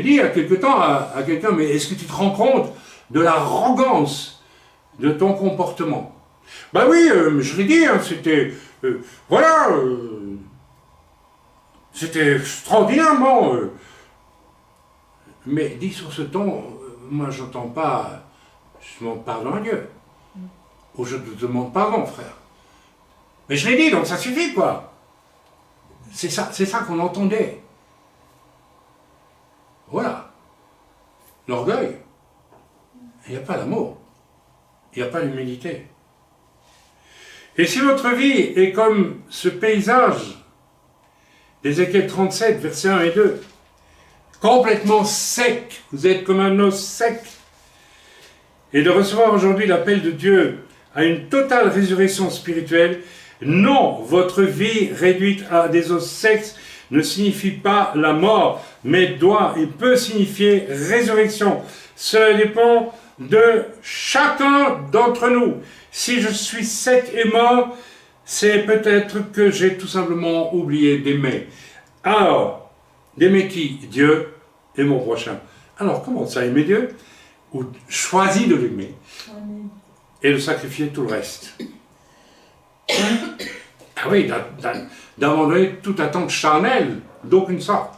dit il y a quelque temps à quelqu'un, mais est-ce que tu te rends compte de l'arrogance de ton comportement? Ben oui, je l'ai dit, hein, c'était, voilà, c'était extraordinairement... mais dit sur ce ton, moi j'entends pas, je demande pardon à Dieu. Ou je te demande pardon, frère. Mais je l'ai dit, donc ça suffit, quoi. C'est ça qu'on entendait. Voilà. L'orgueil. Il n'y a pas d'amour. Il n'y a pas d'humilité. Et si votre vie est comme ce paysage d'Ézéchiel 37, versets 1 et 2, complètement sec, vous êtes comme un os sec, et de recevoir aujourd'hui l'appel de Dieu à une totale résurrection spirituelle, Non, votre vie réduite à des os secs ne signifie pas la mort, mais doit et peut signifier résurrection. Cela dépend de chacun d'entre nous. Si je suis sec et mort, c'est peut-être que j'ai tout simplement oublié d'aimer. Alors, d'aimer qui? Dieu et mon prochain. Alors, comment ça, aimer Dieu? Ou choisir de l'aimer et de sacrifier tout le reste. Ah oui, d'abandonner toute attente charnelle d'aucune sorte.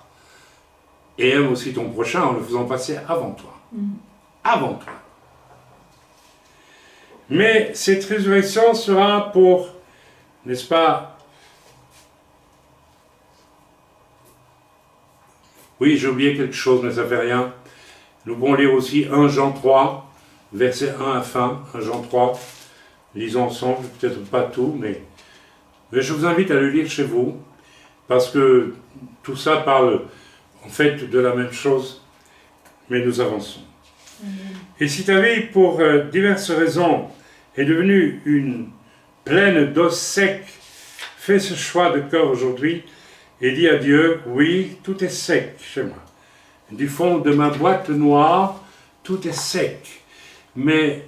Et aime aussi ton prochain en le faisant passer avant toi. Avant toi. Mais cette résurrection sera pour, n'est-ce pas? Oui, j'ai oublié quelque chose, mais ça fait rien. Nous pouvons lire aussi 1 Jean 3, verset 1 à fin, 1 Jean 3. Lisons ensemble, peut-être pas tout, mais je vous invite à le lire chez vous, parce que tout ça parle en fait de la même chose, mais nous avançons. Et si ta vie, pour diverses raisons, est devenue une plaine d'os secs, fais ce choix de cœur aujourd'hui et dis à Dieu, oui, tout est sec chez moi. Du fond de ma boîte noire, tout est sec. Mais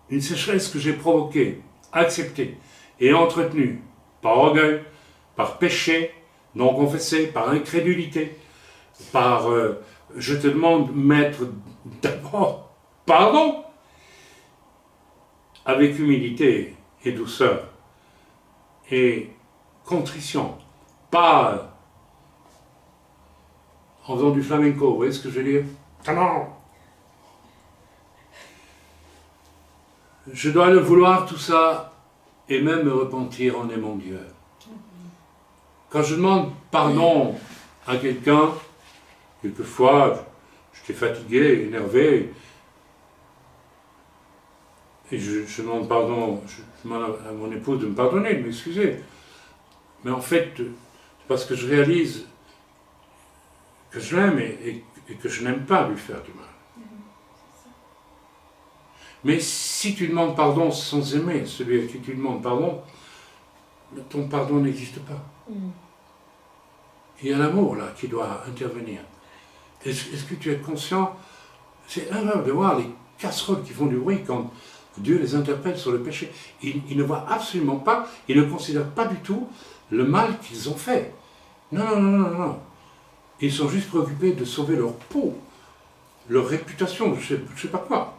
une sécheresse que j'ai provoquée, acceptée et entretenue par orgueil, par péché, non confessé, par incrédulité, par je te demande, maître, d'abord, pardon, avec humilité et douceur et contrition, pas en faisant du flamenco, vous voyez ce que je veux dire? Non. Je dois le vouloir tout ça et même me repentir en aimant Dieu. Quand je demande pardon à quelqu'un, quelquefois j'étais fatigué, énervé, et je demande pardon, je demande à mon épouse de me pardonner, de m'excuser. Mais en fait, c'est parce que je réalise que je l'aime et que je n'aime pas lui faire du mal. Mais si tu demandes pardon sans aimer celui à qui tu demandes pardon, ton pardon n'existe pas. Il y a l'amour là qui doit intervenir. Est-ce que tu es conscient? C'est horrible de voir les casseroles qui font du bruit quand Dieu les interpelle sur le péché. Ils ne voient absolument pas, ils ne considèrent pas du tout le mal qu'ils ont fait. Non. Ils sont juste préoccupés de sauver leur peau, leur réputation, je ne sais pas quoi.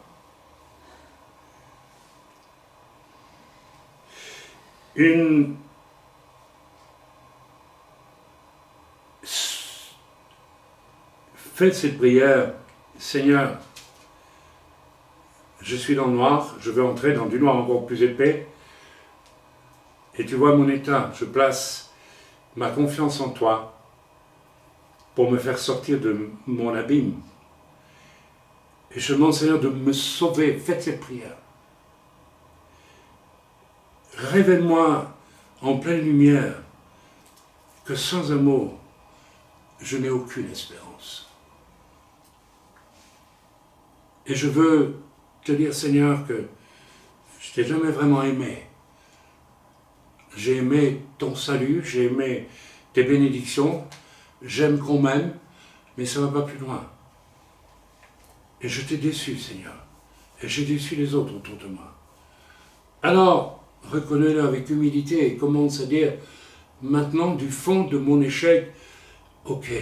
Faites cette prière, Seigneur, je suis dans le noir, je veux entrer dans du noir encore plus épais, et tu vois mon état, je place ma confiance en toi pour me faire sortir de mon abîme. Et je demande, Seigneur, de me sauver, faites cette prière. Révèle-moi en pleine lumière que sans amour, je n'ai aucune espérance. Et je veux te dire, Seigneur, que je t'ai jamais vraiment aimé. J'ai aimé ton salut, j'ai aimé tes bénédictions, j'aime qu'on m'aime, mais ça ne va pas plus loin. Et je t'ai déçu, Seigneur, et j'ai déçu les autres autour de moi. Alors, reconnais-le avec humilité et commence à dire, maintenant, du fond de mon échec, ok,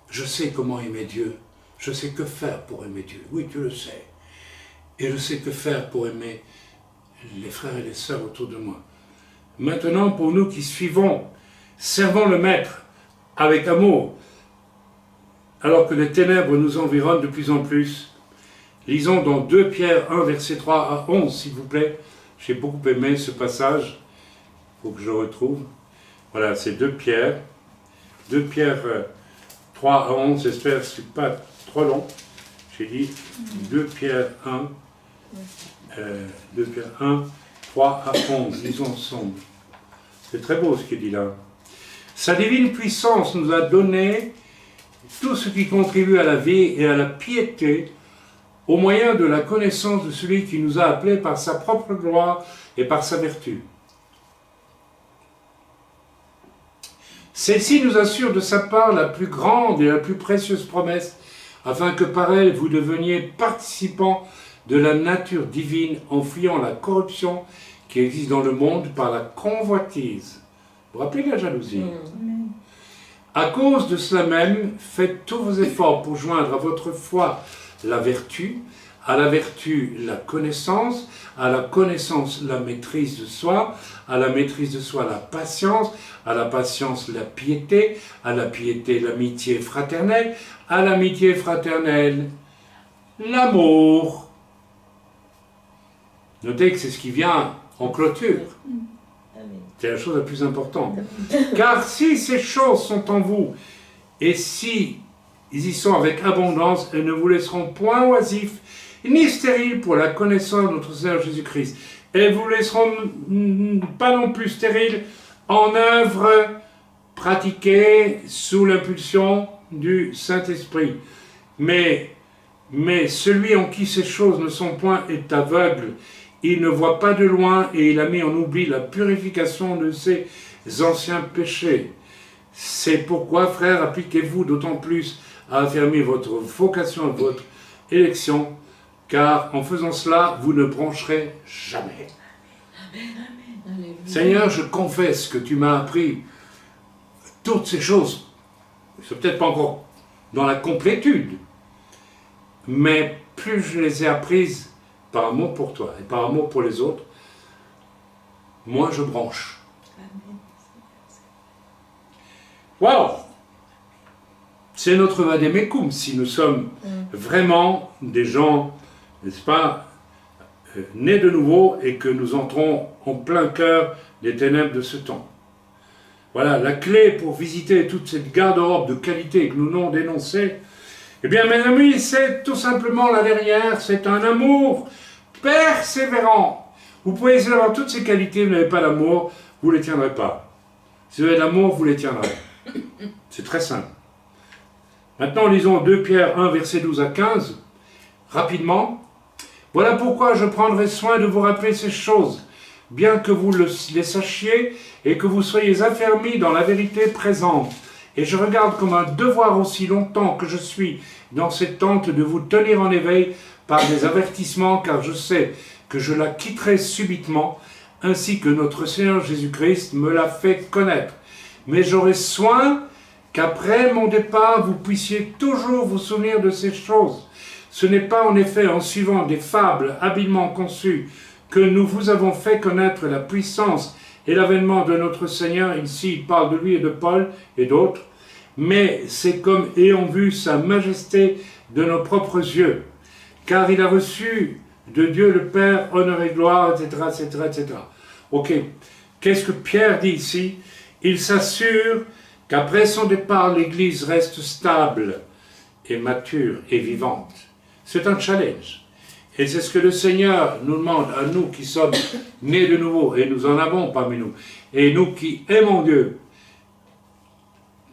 je sais comment aimer Dieu, je sais que faire pour aimer Dieu, oui, tu le sais. Et je sais que faire pour aimer les frères et les sœurs autour de moi. Maintenant, pour nous qui suivons, servons le Maître avec amour, alors que les ténèbres nous environnent de plus en plus. Lisons dans 2 Pierre 1, verset 3 à 11, s'il vous plaît. J'ai beaucoup aimé ce passage, il faut que je le retrouve. Voilà, c'est 2 Pierre. 2 Pierre 3 à 11, j'espère que ce n'est pas trop long. J'ai dit 2 Pierre 1, 2 Pierre 1, 3 à 11, lisons ensemble. C'est très beau ce qu'il dit là. Sa divine puissance nous a donné tout ce qui contribue à la vie et à la piété au moyen de la connaissance de celui qui nous a appelés par sa propre gloire et par sa vertu. Celle-ci nous assure de sa part la plus grande et la plus précieuse promesse, afin que par elle vous deveniez participants de la nature divine en fuyant la corruption qui existe dans le monde par la convoitise. Vous vous rappelez la jalousie? À cause de cela même, faites tous vos efforts pour joindre à votre foi la vertu, à la vertu la connaissance, à la connaissance la maîtrise de soi, à la maîtrise de soi la patience, à la patience la piété, à la piété l'amitié fraternelle, à l'amitié fraternelle l'amour. Notez que c'est ce qui vient en clôture. C'est la chose la plus importante. Car si ces choses sont en vous, et si ils y sont avec abondance, elles ne vous laisseront point oisifs, ni stériles pour la connaissance de notre Seigneur Jésus-Christ. Elles ne vous laisseront pas non plus stériles en œuvre pratiquée sous l'impulsion du Saint-Esprit. Mais celui en qui ces choses ne sont point est aveugle. Il ne voit pas de loin et il a mis en oubli la purification de ses anciens péchés. C'est pourquoi, frères, appliquez-vous d'autant plus à affermir votre vocation et votre élection, car en faisant cela, vous ne broncherez jamais. Amen. Seigneur, je confesse que tu m'as appris toutes ces choses. C'est peut-être pas encore dans la complétude, mais plus je les ai apprises par amour pour toi et par amour pour les autres, moins je branche. Waouh! C'est notre vademecum si nous sommes vraiment des gens, n'est-ce pas, nés de nouveau et que nous entrons en plein cœur des ténèbres de ce temps. Voilà, la clé pour visiter toute cette garde-robe de qualité que nous n'avons dénoncée. Eh bien, mes amis, c'est tout simplement là derrière, c'est un amour persévérant. Vous pouvez essayer d'avoir toutes ces qualités, vous n'avez pas l'amour, vous ne les tiendrez pas. Si vous avez de l'amour, vous les tiendrez. C'est très simple. Maintenant, lisons 2 Pierre 1, versets 12 à 15, rapidement. Voilà pourquoi je prendrai soin de vous rappeler ces choses, bien que vous les sachiez et que vous soyez affermis dans la vérité présente. Et je regarde comme un devoir aussi longtemps que je suis dans cette tente de vous tenir en éveil par des avertissements, car je sais que je la quitterai subitement, ainsi que notre Seigneur Jésus-Christ me l'a fait connaître. Mais j'aurai soin qu'après mon départ, vous puissiez toujours vous souvenir de ces choses. Ce n'est pas en effet en suivant des fables habilement conçues que nous vous avons fait connaître la puissance et l'avènement de notre Seigneur, ici il parle de lui et de Paul et d'autres, mais c'est comme ayant vu sa majesté de nos propres yeux, car il a reçu de Dieu le Père honneur et gloire, etc., etc., etc. Ok, qu'est-ce que Pierre dit ici? Il s'assure qu'après son départ, l'Église reste stable et mature et vivante. C'est un challenge. Et c'est ce que le Seigneur nous demande à nous qui sommes nés de nouveau, et nous en avons parmi nous, et nous qui aimons Dieu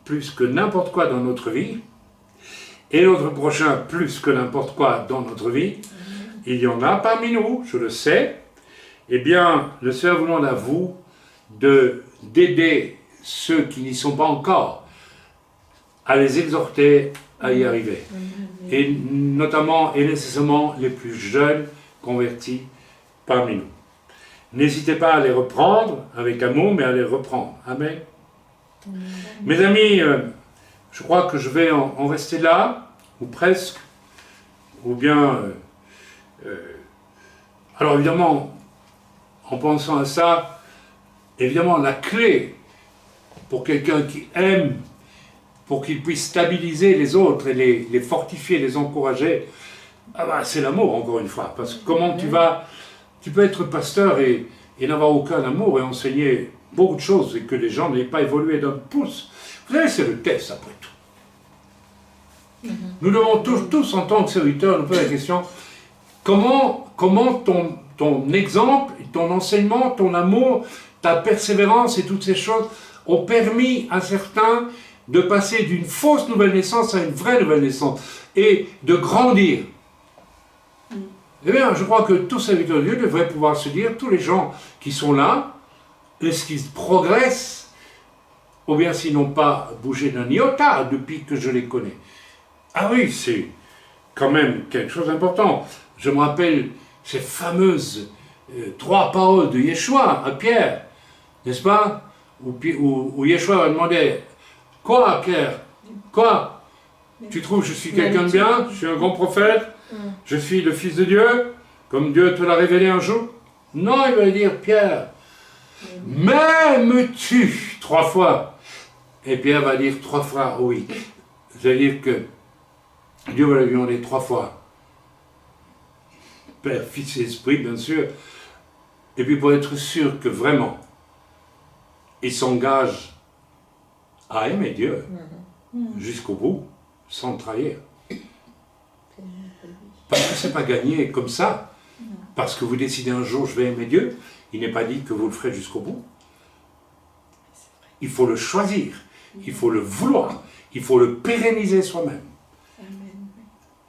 plus que n'importe quoi dans notre vie, et notre prochain plus que n'importe quoi dans notre vie, il y en a parmi nous, je le sais, eh bien, le Seigneur vous demande à vous d'aider ceux qui n'y sont pas encore, à les exhorter à y arriver. Et notamment et nécessairement les plus jeunes convertis parmi nous. N'hésitez pas à les reprendre avec amour, mais à les reprendre. Amen. Mes amis, je crois que je vais en rester là, ou presque, ou bien... alors évidemment, en pensant à ça, évidemment la clé pour quelqu'un qui aime, pour qu'il puisse stabiliser les autres et les fortifier, les encourager, c'est l'amour, encore une fois. Parce que comment tu peux être pasteur et n'avoir aucun amour et enseigner beaucoup de choses et que les gens n'aient pas évolué d'un pouce. Vous savez, c'est le test après tout. Nous devons tous en tant que serviteurs, nous poser la question, comment ton exemple, ton enseignement, ton amour, ta persévérance et toutes ces choses ont permis à certains de passer d'une fausse nouvelle naissance à une vraie nouvelle naissance et de grandir. Eh bien, je crois que tout serviteur de Dieu devrait pouvoir se dire, tous les gens qui sont là, est-ce qu'ils progressent, ou bien s'ils n'ont pas bougé d'un iota depuis que je les connais. Ah oui, c'est quand même quelque chose d'important. Je me rappelle ces fameuses 3 paroles de Yeshua à Pierre, n'est-ce pas? Où Yeshua a demandé, quoi Pierre? Quoi? Tu trouves que je suis quelqu'un de bien? Je suis un grand prophète? Je suis le Fils de Dieu? Comme Dieu te l'a révélé un jour? Non, il va dire, Pierre, m'aimes-tu 3 fois? Et Pierre va dire 3 fois oui. C'est-à-dire que Dieu va lui demander 3 fois. Père, Fils et Esprit, bien sûr. Et puis pour être sûr que vraiment, il s'engage à aimer Dieu jusqu'au bout, sans trahir. Parce que ce n'est pas gagné comme ça. Parce que vous décidez un jour, je vais aimer Dieu, il n'est pas dit que vous le ferez jusqu'au bout. Il faut le choisir, il faut le vouloir, il faut le pérenniser soi-même.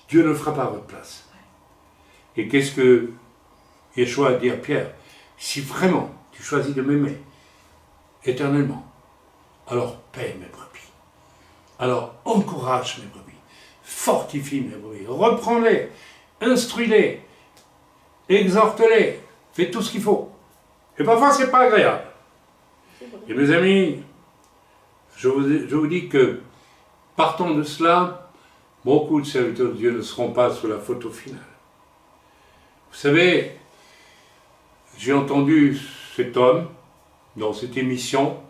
Dieu ne le fera pas à votre place. Et qu'est-ce que Yeshua a dit à Pierre? Si vraiment tu choisis de m'aimer éternellement, alors paie mes brebis. Alors encourage mes brebis, fortifie mes brebis, reprends-les, instruis-les, exhorte-les, fais tout ce qu'il faut. Et parfois c'est pas agréable. Et mes amis, je vous dis que partant de cela, beaucoup de serviteurs de Dieu ne seront pas sur la photo finale. Vous savez, j'ai entendu cet homme dans cette émission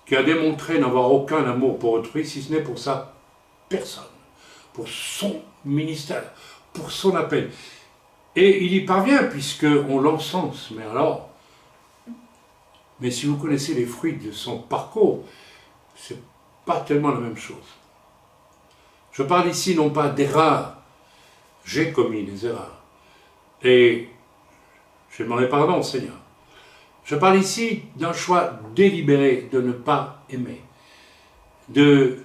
qui a démontré n'avoir aucun amour pour autrui, si ce n'est pour sa personne, pour son ministère, pour son appel. Et il y parvient puisqu'on l'encense, mais alors, mais si vous connaissez les fruits de son parcours, c'est pas tellement la même chose. Je parle ici non pas d'erreurs, j'ai commis des erreurs, et je demandais pardon au Seigneur. Je parle ici d'un choix délibéré de ne pas aimer, de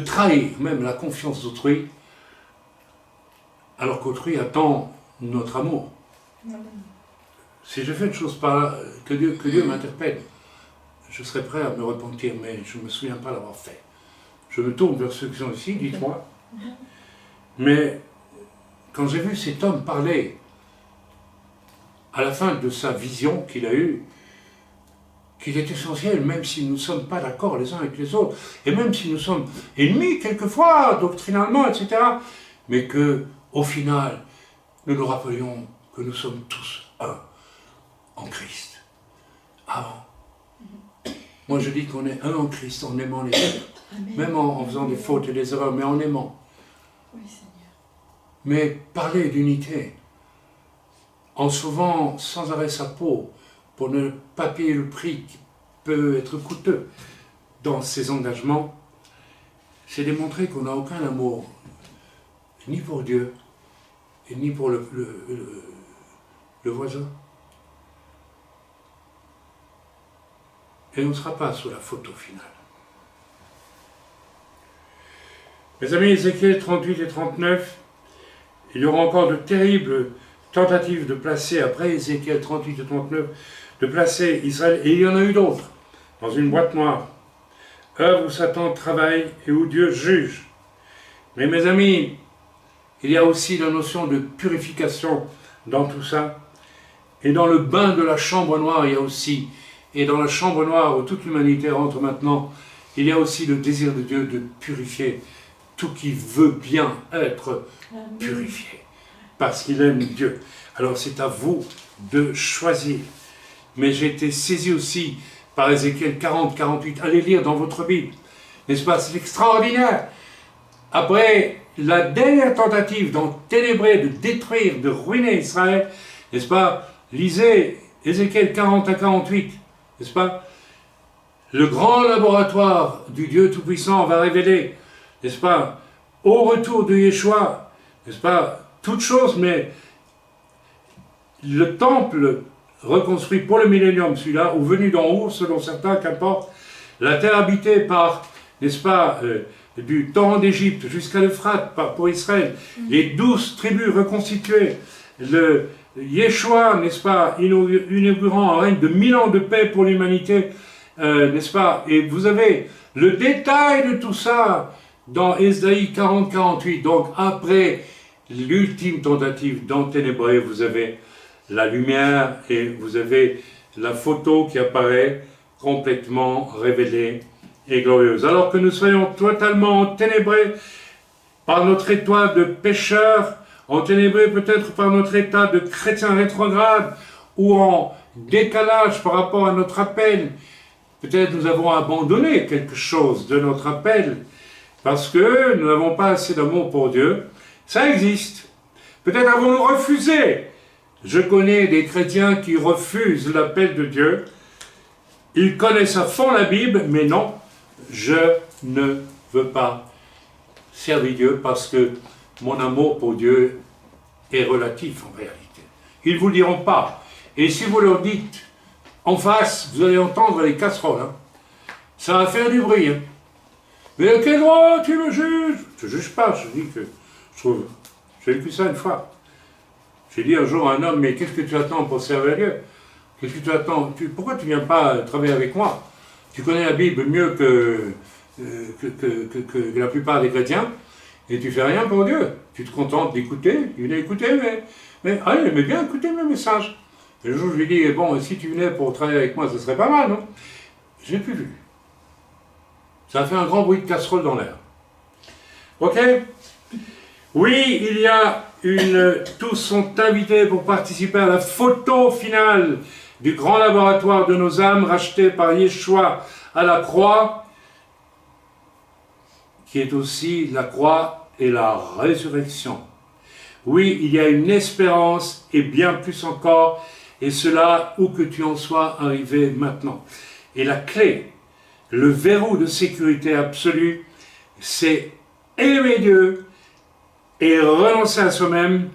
trahir même la confiance d'autrui, alors qu'autrui attend notre amour. Si je fais une chose que Dieu m'interpelle, je serai prêt à me repentir, mais je ne me souviens pas l'avoir fait. Je me tourne vers ceux qui sont ici, dites-moi. Mais quand j'ai vu cet homme parler, à la fin de sa vision qu'il a eue, qu'il est essentiel, même si nous ne sommes pas d'accord les uns avec les autres, et même si nous sommes ennemis quelquefois, doctrinalement, etc., mais que, au final, nous nous rappelions que nous sommes tous un en Christ. Ah bon. Moi je dis qu'on est un en Christ en aimant les autres, même en faisant des fautes et des erreurs, mais en aimant. Oui, Seigneur. Mais parler d'unité, en sauvant sans arrêt sa peau, pour ne pas payer le prix qui peut être coûteux dans ses engagements, c'est démontrer qu'on n'a aucun amour, ni pour Dieu, et ni pour le voisin. Et on ne sera pas sur la photo finale. Mes amis, Ézéchiel 38 et 39, il y aura encore de terribles tentatives de placer, après Ézéchiel 38 et 39, de placer Israël, et il y en a eu d'autres, dans une boîte noire, œuvre où Satan travaille et où Dieu juge. Mais mes amis, il y a aussi la notion de purification dans tout ça, et dans le bain de la chambre noire, il y a aussi, et dans la chambre noire où toute l'humanité rentre maintenant, il y a aussi le désir de Dieu de purifier tout qui veut bien être purifié, parce qu'il aime Dieu. Alors c'est à vous de choisir. Mais j'ai été saisi aussi par Ézéchiel 40, 48. Allez lire dans votre Bible. N'est-ce pas? C'est extraordinaire. Après la dernière tentative d'enténébrer, de détruire, de ruiner Israël, n'est-ce pas? Lisez Ézéchiel 40 à 48. N'est-ce pas? Le grand laboratoire du Dieu Tout-Puissant va révéler, n'est-ce pas, au retour de Yeshua, n'est-ce pas, toute chose, mais le temple reconstruit pour le millénium, celui-là, ou venu d'en haut, selon certains, qu'importe, la terre habitée par, n'est-ce pas, du torrent d'Égypte jusqu'à l'Euphrate pour Israël, les 12 tribus reconstituées, le Yeshua, n'est-ce pas, inaugurant un règne de 1000 ans de paix pour l'humanité, n'est-ce pas, et vous avez le détail de tout ça dans Ésaïe 40-48, donc après l'ultime tentative d'enténébrer, vous avez la lumière et vous avez la photo qui apparaît complètement révélée et glorieuse. Alors que nous soyons totalement enténébrés par notre état de pécheurs, enténébrés peut-être par notre état de chrétien rétrograde ou en décalage par rapport à notre appel, peut-être nous avons abandonné quelque chose de notre appel parce que nous n'avons pas assez d'amour pour Dieu. Ça existe. Peut-être avons-nous refusé. Je connais des chrétiens qui refusent l'appel de Dieu. Ils connaissent à fond la Bible, mais non, je ne veux pas servir Dieu parce que mon amour pour Dieu est relatif en réalité. Ils ne vous le diront pas. Et si vous leur dites en face, vous allez entendre les casseroles. Hein. Ça va faire du bruit. Hein. Mais de quel droit tu me juges? Je ne juge pas, je dis que je trouve. J'ai vécu ça une fois. J'ai dit un jour à un homme, mais qu'est-ce que tu attends pour servir Dieu? Qu'est-ce que tu attends? Pourquoi tu ne viens pas travailler avec moi? Tu connais la Bible mieux que la plupart des chrétiens, et tu ne fais rien pour Dieu. Tu te contentes d'écouter, tu venais écouter, mais il aimait bien écouter mes messages. Et le jour, je lui dis, bon, si tu venais pour travailler avec moi, ce serait pas mal, non? Je n'ai plus vu. Ça a fait un grand bruit de casserole dans l'air. Ok? Oui, il y a tous sont invités pour participer à la photo finale du grand laboratoire de nos âmes racheté par Yeshua à la croix, qui est aussi la croix et la résurrection. Oui, il y a une espérance et bien plus encore, et cela où que tu en sois arrivé maintenant. Et la clé, le verrou de sécurité absolue, c'est aimer Dieu et renoncer à soi-même.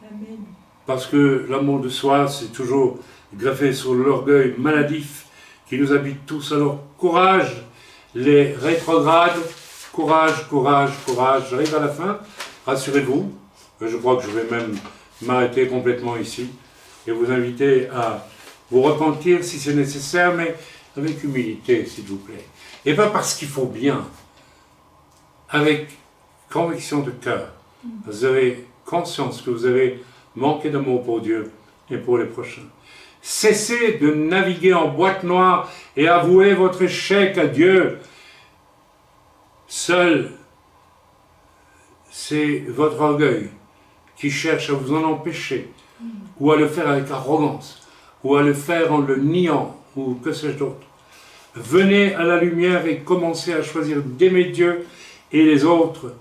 Amen. Parce que l'amour de soi, c'est toujours greffé sur l'orgueil maladif qui nous habite tous. Alors courage, les rétrogrades, courage, courage, courage. J'arrive à la fin, rassurez-vous. Je crois que je vais même m'arrêter complètement ici et vous inviter à vous repentir si c'est nécessaire, mais avec humilité, s'il vous plaît. Et pas parce qu'il faut bien, avec conviction de cœur. Vous avez conscience que vous avez manqué d'amour pour Dieu et pour les prochains. Cessez de naviguer en boîte noire et avouez votre échec à Dieu. Seul, c'est votre orgueil qui cherche à vous en empêcher, ou à le faire avec arrogance, ou à le faire en le niant, ou que sais-je d'autre. Venez à la lumière et commencez à choisir d'aimer Dieu et les autres.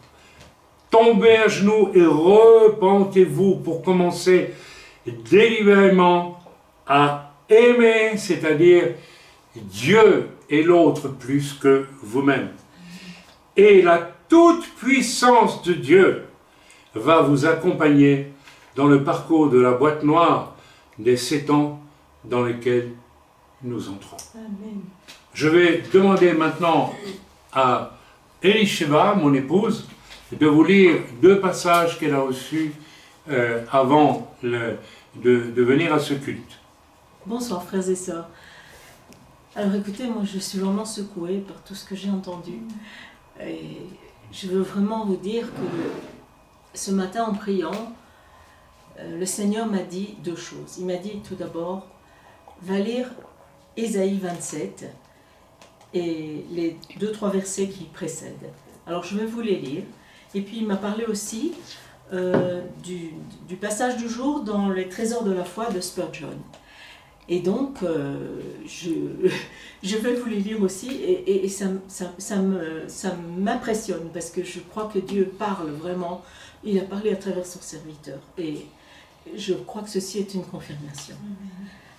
Tombez à genoux et repentez-vous pour commencer délibérément à aimer, c'est-à-dire Dieu et l'autre plus que vous-même. Et la toute puissance de Dieu va vous accompagner dans le parcours de la boîte noire des 7 ans dans lesquels nous entrons. Amen. Je vais demander maintenant à Elisheva, mon épouse, de vous lire 2 passages qu'elle a reçus avant de venir à ce culte. Bonsoir frères et sœurs. Alors écoutez, moi je suis vraiment secouée par tout ce que j'ai entendu. Et je veux vraiment vous dire que ce matin en priant, le Seigneur m'a dit 2 choses. Il m'a dit tout d'abord, va lire Ésaïe 27 et les 2-3 versets qui précèdent. Alors je vais vous les lire. Et puis il m'a parlé aussi du passage du jour dans les trésors de la foi de Spurgeon. Et donc, je vais vous les lire aussi, et ça m'impressionne, parce que je crois que Dieu parle vraiment, il a parlé à travers son serviteur, et je crois que ceci est une confirmation.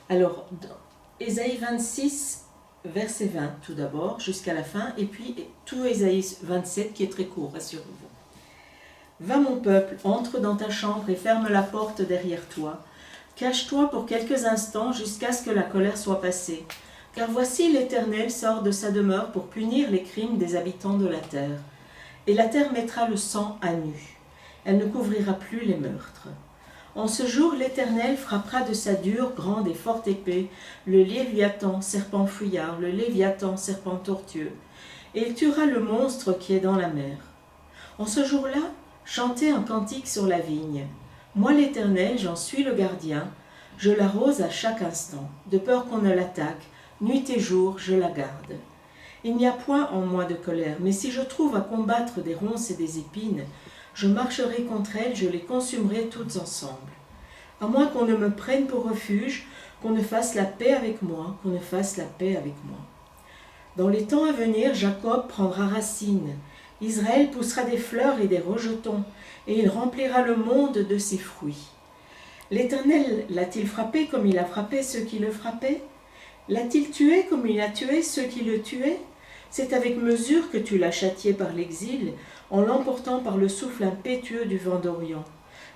Alors, dans Ésaïe 26, verset 20 tout d'abord, jusqu'à la fin, et puis tout Ésaïe 27 qui est très court, rassurez-vous. Va mon peuple, entre dans ta chambre et ferme la porte derrière toi. Cache-toi pour quelques instants jusqu'à ce que la colère soit passée. Car voici l'Éternel sort de sa demeure pour punir les crimes des habitants de la terre. Et la terre mettra le sang à nu. Elle ne couvrira plus les meurtres. En ce jour, l'Éternel frappera de sa dure, grande et forte épée le Léviathan, serpent fouillard, le Léviathan, serpent tortueux, et il tuera le monstre qui est dans la mer. En ce jour-là, chantez un cantique sur la vigne. Moi, l'Éternel, j'en suis le gardien, je l'arrose à chaque instant, de peur qu'on ne l'attaque, nuit et jour, je la garde. Il n'y a point en moi de colère, mais si je trouve à combattre des ronces et des épines, je marcherai contre elles, je les consumerai toutes ensemble. À moins qu'on ne me prenne pour refuge, qu'on ne fasse la paix avec moi, qu'on ne fasse la paix avec moi. Dans les temps à venir, Jacob prendra racine, Israël poussera des fleurs et des rejetons, et il remplira le monde de ses fruits. L'Éternel l'a-t-il frappé comme il a frappé ceux qui le frappaient? L'a-t-il tué comme il a tué ceux qui le tuaient? C'est avec mesure que tu l'as châtié par l'exil, en l'emportant par le souffle impétueux du vent d'Orient.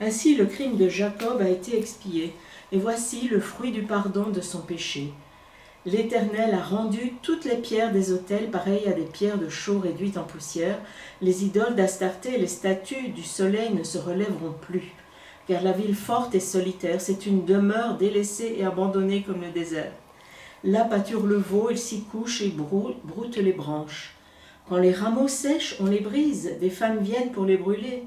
Ainsi le crime de Jacob a été expié, et voici le fruit du pardon de son péché. L'Éternel a rendu toutes les pierres des autels pareilles à des pierres de chaux réduites en poussière. Les idoles d'Astarté et les statues du soleil ne se relèveront plus. Car la ville forte et solitaire, c'est une demeure délaissée et abandonnée comme le désert. Là pâture le veau, il s'y couche et broute les branches. Quand les rameaux sèchent, on les brise, des femmes viennent pour les brûler.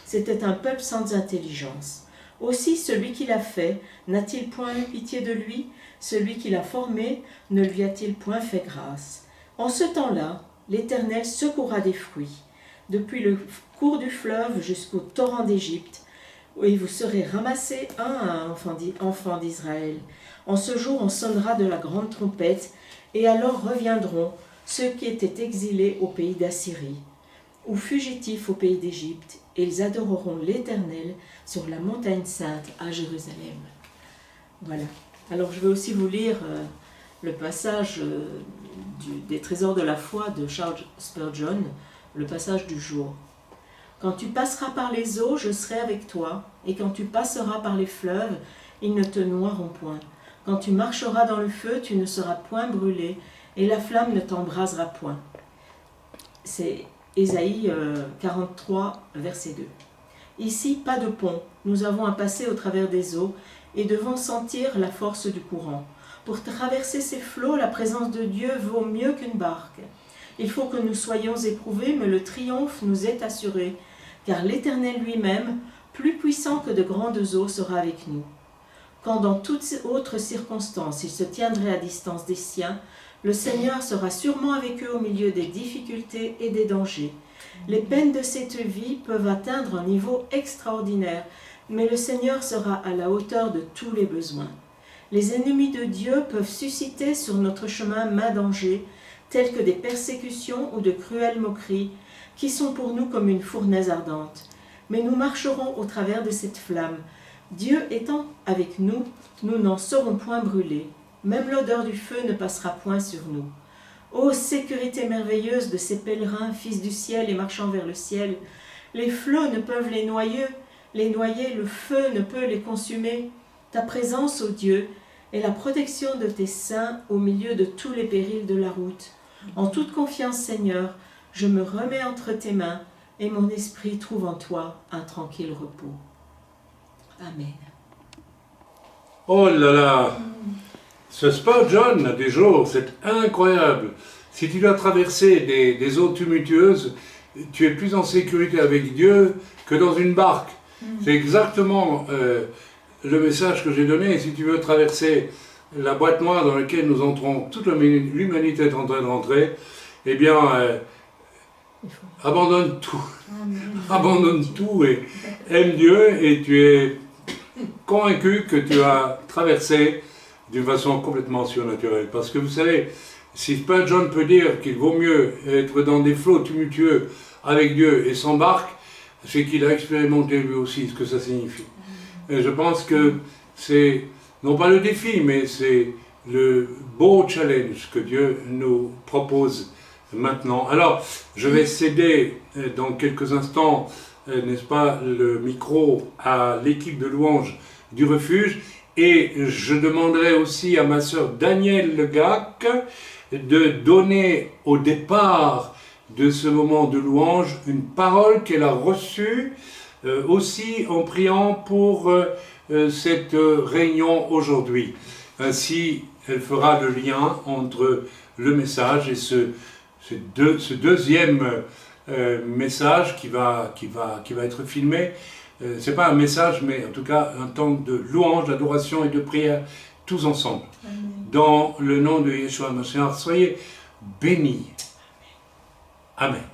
C'était un peuple sans intelligence. Aussi celui qui l'a fait, n'a-t-il point eu pitié de lui? Celui qui l'a formé, ne lui a-t-il point fait grâce? En ce temps-là, l'Éternel secourra des fruits, depuis le cours du fleuve jusqu'au torrent d'Égypte, et vous serez ramassés un à un, enfants d'Israël. En ce jour, on sonnera de la grande trompette, et alors reviendront ceux qui étaient exilés au pays d'Assyrie, ou fugitifs au pays d'Égypte, et ils adoreront l'Éternel sur la montagne sainte à Jérusalem. Voilà. Alors je vais aussi vous lire le passage des trésors de la foi de Charles Spurgeon, le passage du jour. Quand tu passeras par les eaux, je serai avec toi, et quand tu passeras par les fleuves, ils ne te noieront point. Quand tu marcheras dans le feu, tu ne seras point brûlé, et la flamme ne t'embrasera point. C'est Ésaïe 43, verset 2. Ici, pas de pont, nous avons à passer au travers des eaux, et devons sentir la force du courant. Pour traverser ces flots, la présence de Dieu vaut mieux qu'une barque. Il faut que nous soyons éprouvés, mais le triomphe nous est assuré, car l'Éternel lui-même, plus puissant que de grandes eaux, sera avec nous. Quand dans toutes autres circonstances il se tiendrait à distance des siens, le Seigneur sera sûrement avec eux au milieu des difficultés et des dangers. Les peines de cette vie peuvent atteindre un niveau extraordinaire, mais le Seigneur sera à la hauteur de tous les besoins. Les ennemis de Dieu peuvent susciter sur notre chemin maints dangers, tels que des persécutions ou de cruelles moqueries, qui sont pour nous comme une fournaise ardente. Mais nous marcherons au travers de cette flamme. Dieu étant avec nous, nous n'en serons point brûlés. Même l'odeur du feu ne passera point sur nous. Ô sécurité merveilleuse de ces pèlerins, fils du ciel et marchant vers le ciel, les flots ne peuvent les noyer, le feu ne peut les consumer. Ta présence, ô Dieu, est la protection de tes saints au milieu de tous les périls de la route. En toute confiance, Seigneur, je me remets entre tes mains et mon esprit trouve en toi un tranquille repos. Amen. Oh là là, ce Spurgeon a des jours, c'est incroyable. Si tu dois traverser des eaux tumultueuses, tu es plus en sécurité avec Dieu que dans une barque. C'est exactement le message que j'ai donné. Si tu veux traverser la boîte noire dans laquelle nous entrons, toute l'humanité est en train de rentrer, eh bien, abandonne tout. Abandonne tout et aime Dieu, et tu es convaincu que tu as traversé d'une façon complètement surnaturelle. Parce que vous savez, si Spurgeon peut dire qu'il vaut mieux être dans des flots tumultueux avec Dieu et sans barque, c'est qu'il a expérimenté lui aussi ce que ça signifie. Et je pense que c'est, non pas le défi, mais c'est le beau challenge que Dieu nous propose maintenant. Alors, je vais céder dans quelques instants, n'est-ce pas, le micro à l'équipe de louange du refuge, Et je demanderai aussi à ma sœur Danielle Legac de donner au départ de ce moment de louange une parole qu'elle a reçue aussi en priant pour cette réunion aujourd'hui. Ainsi, elle fera le lien entre le message et ce deuxième message qui va être filmé. C'est pas un message, mais en tout cas un temps de louange, d'adoration et de prière, tous ensemble. Amen. Dans le nom de Yeshua Mashiach, soyez bénis. Amen.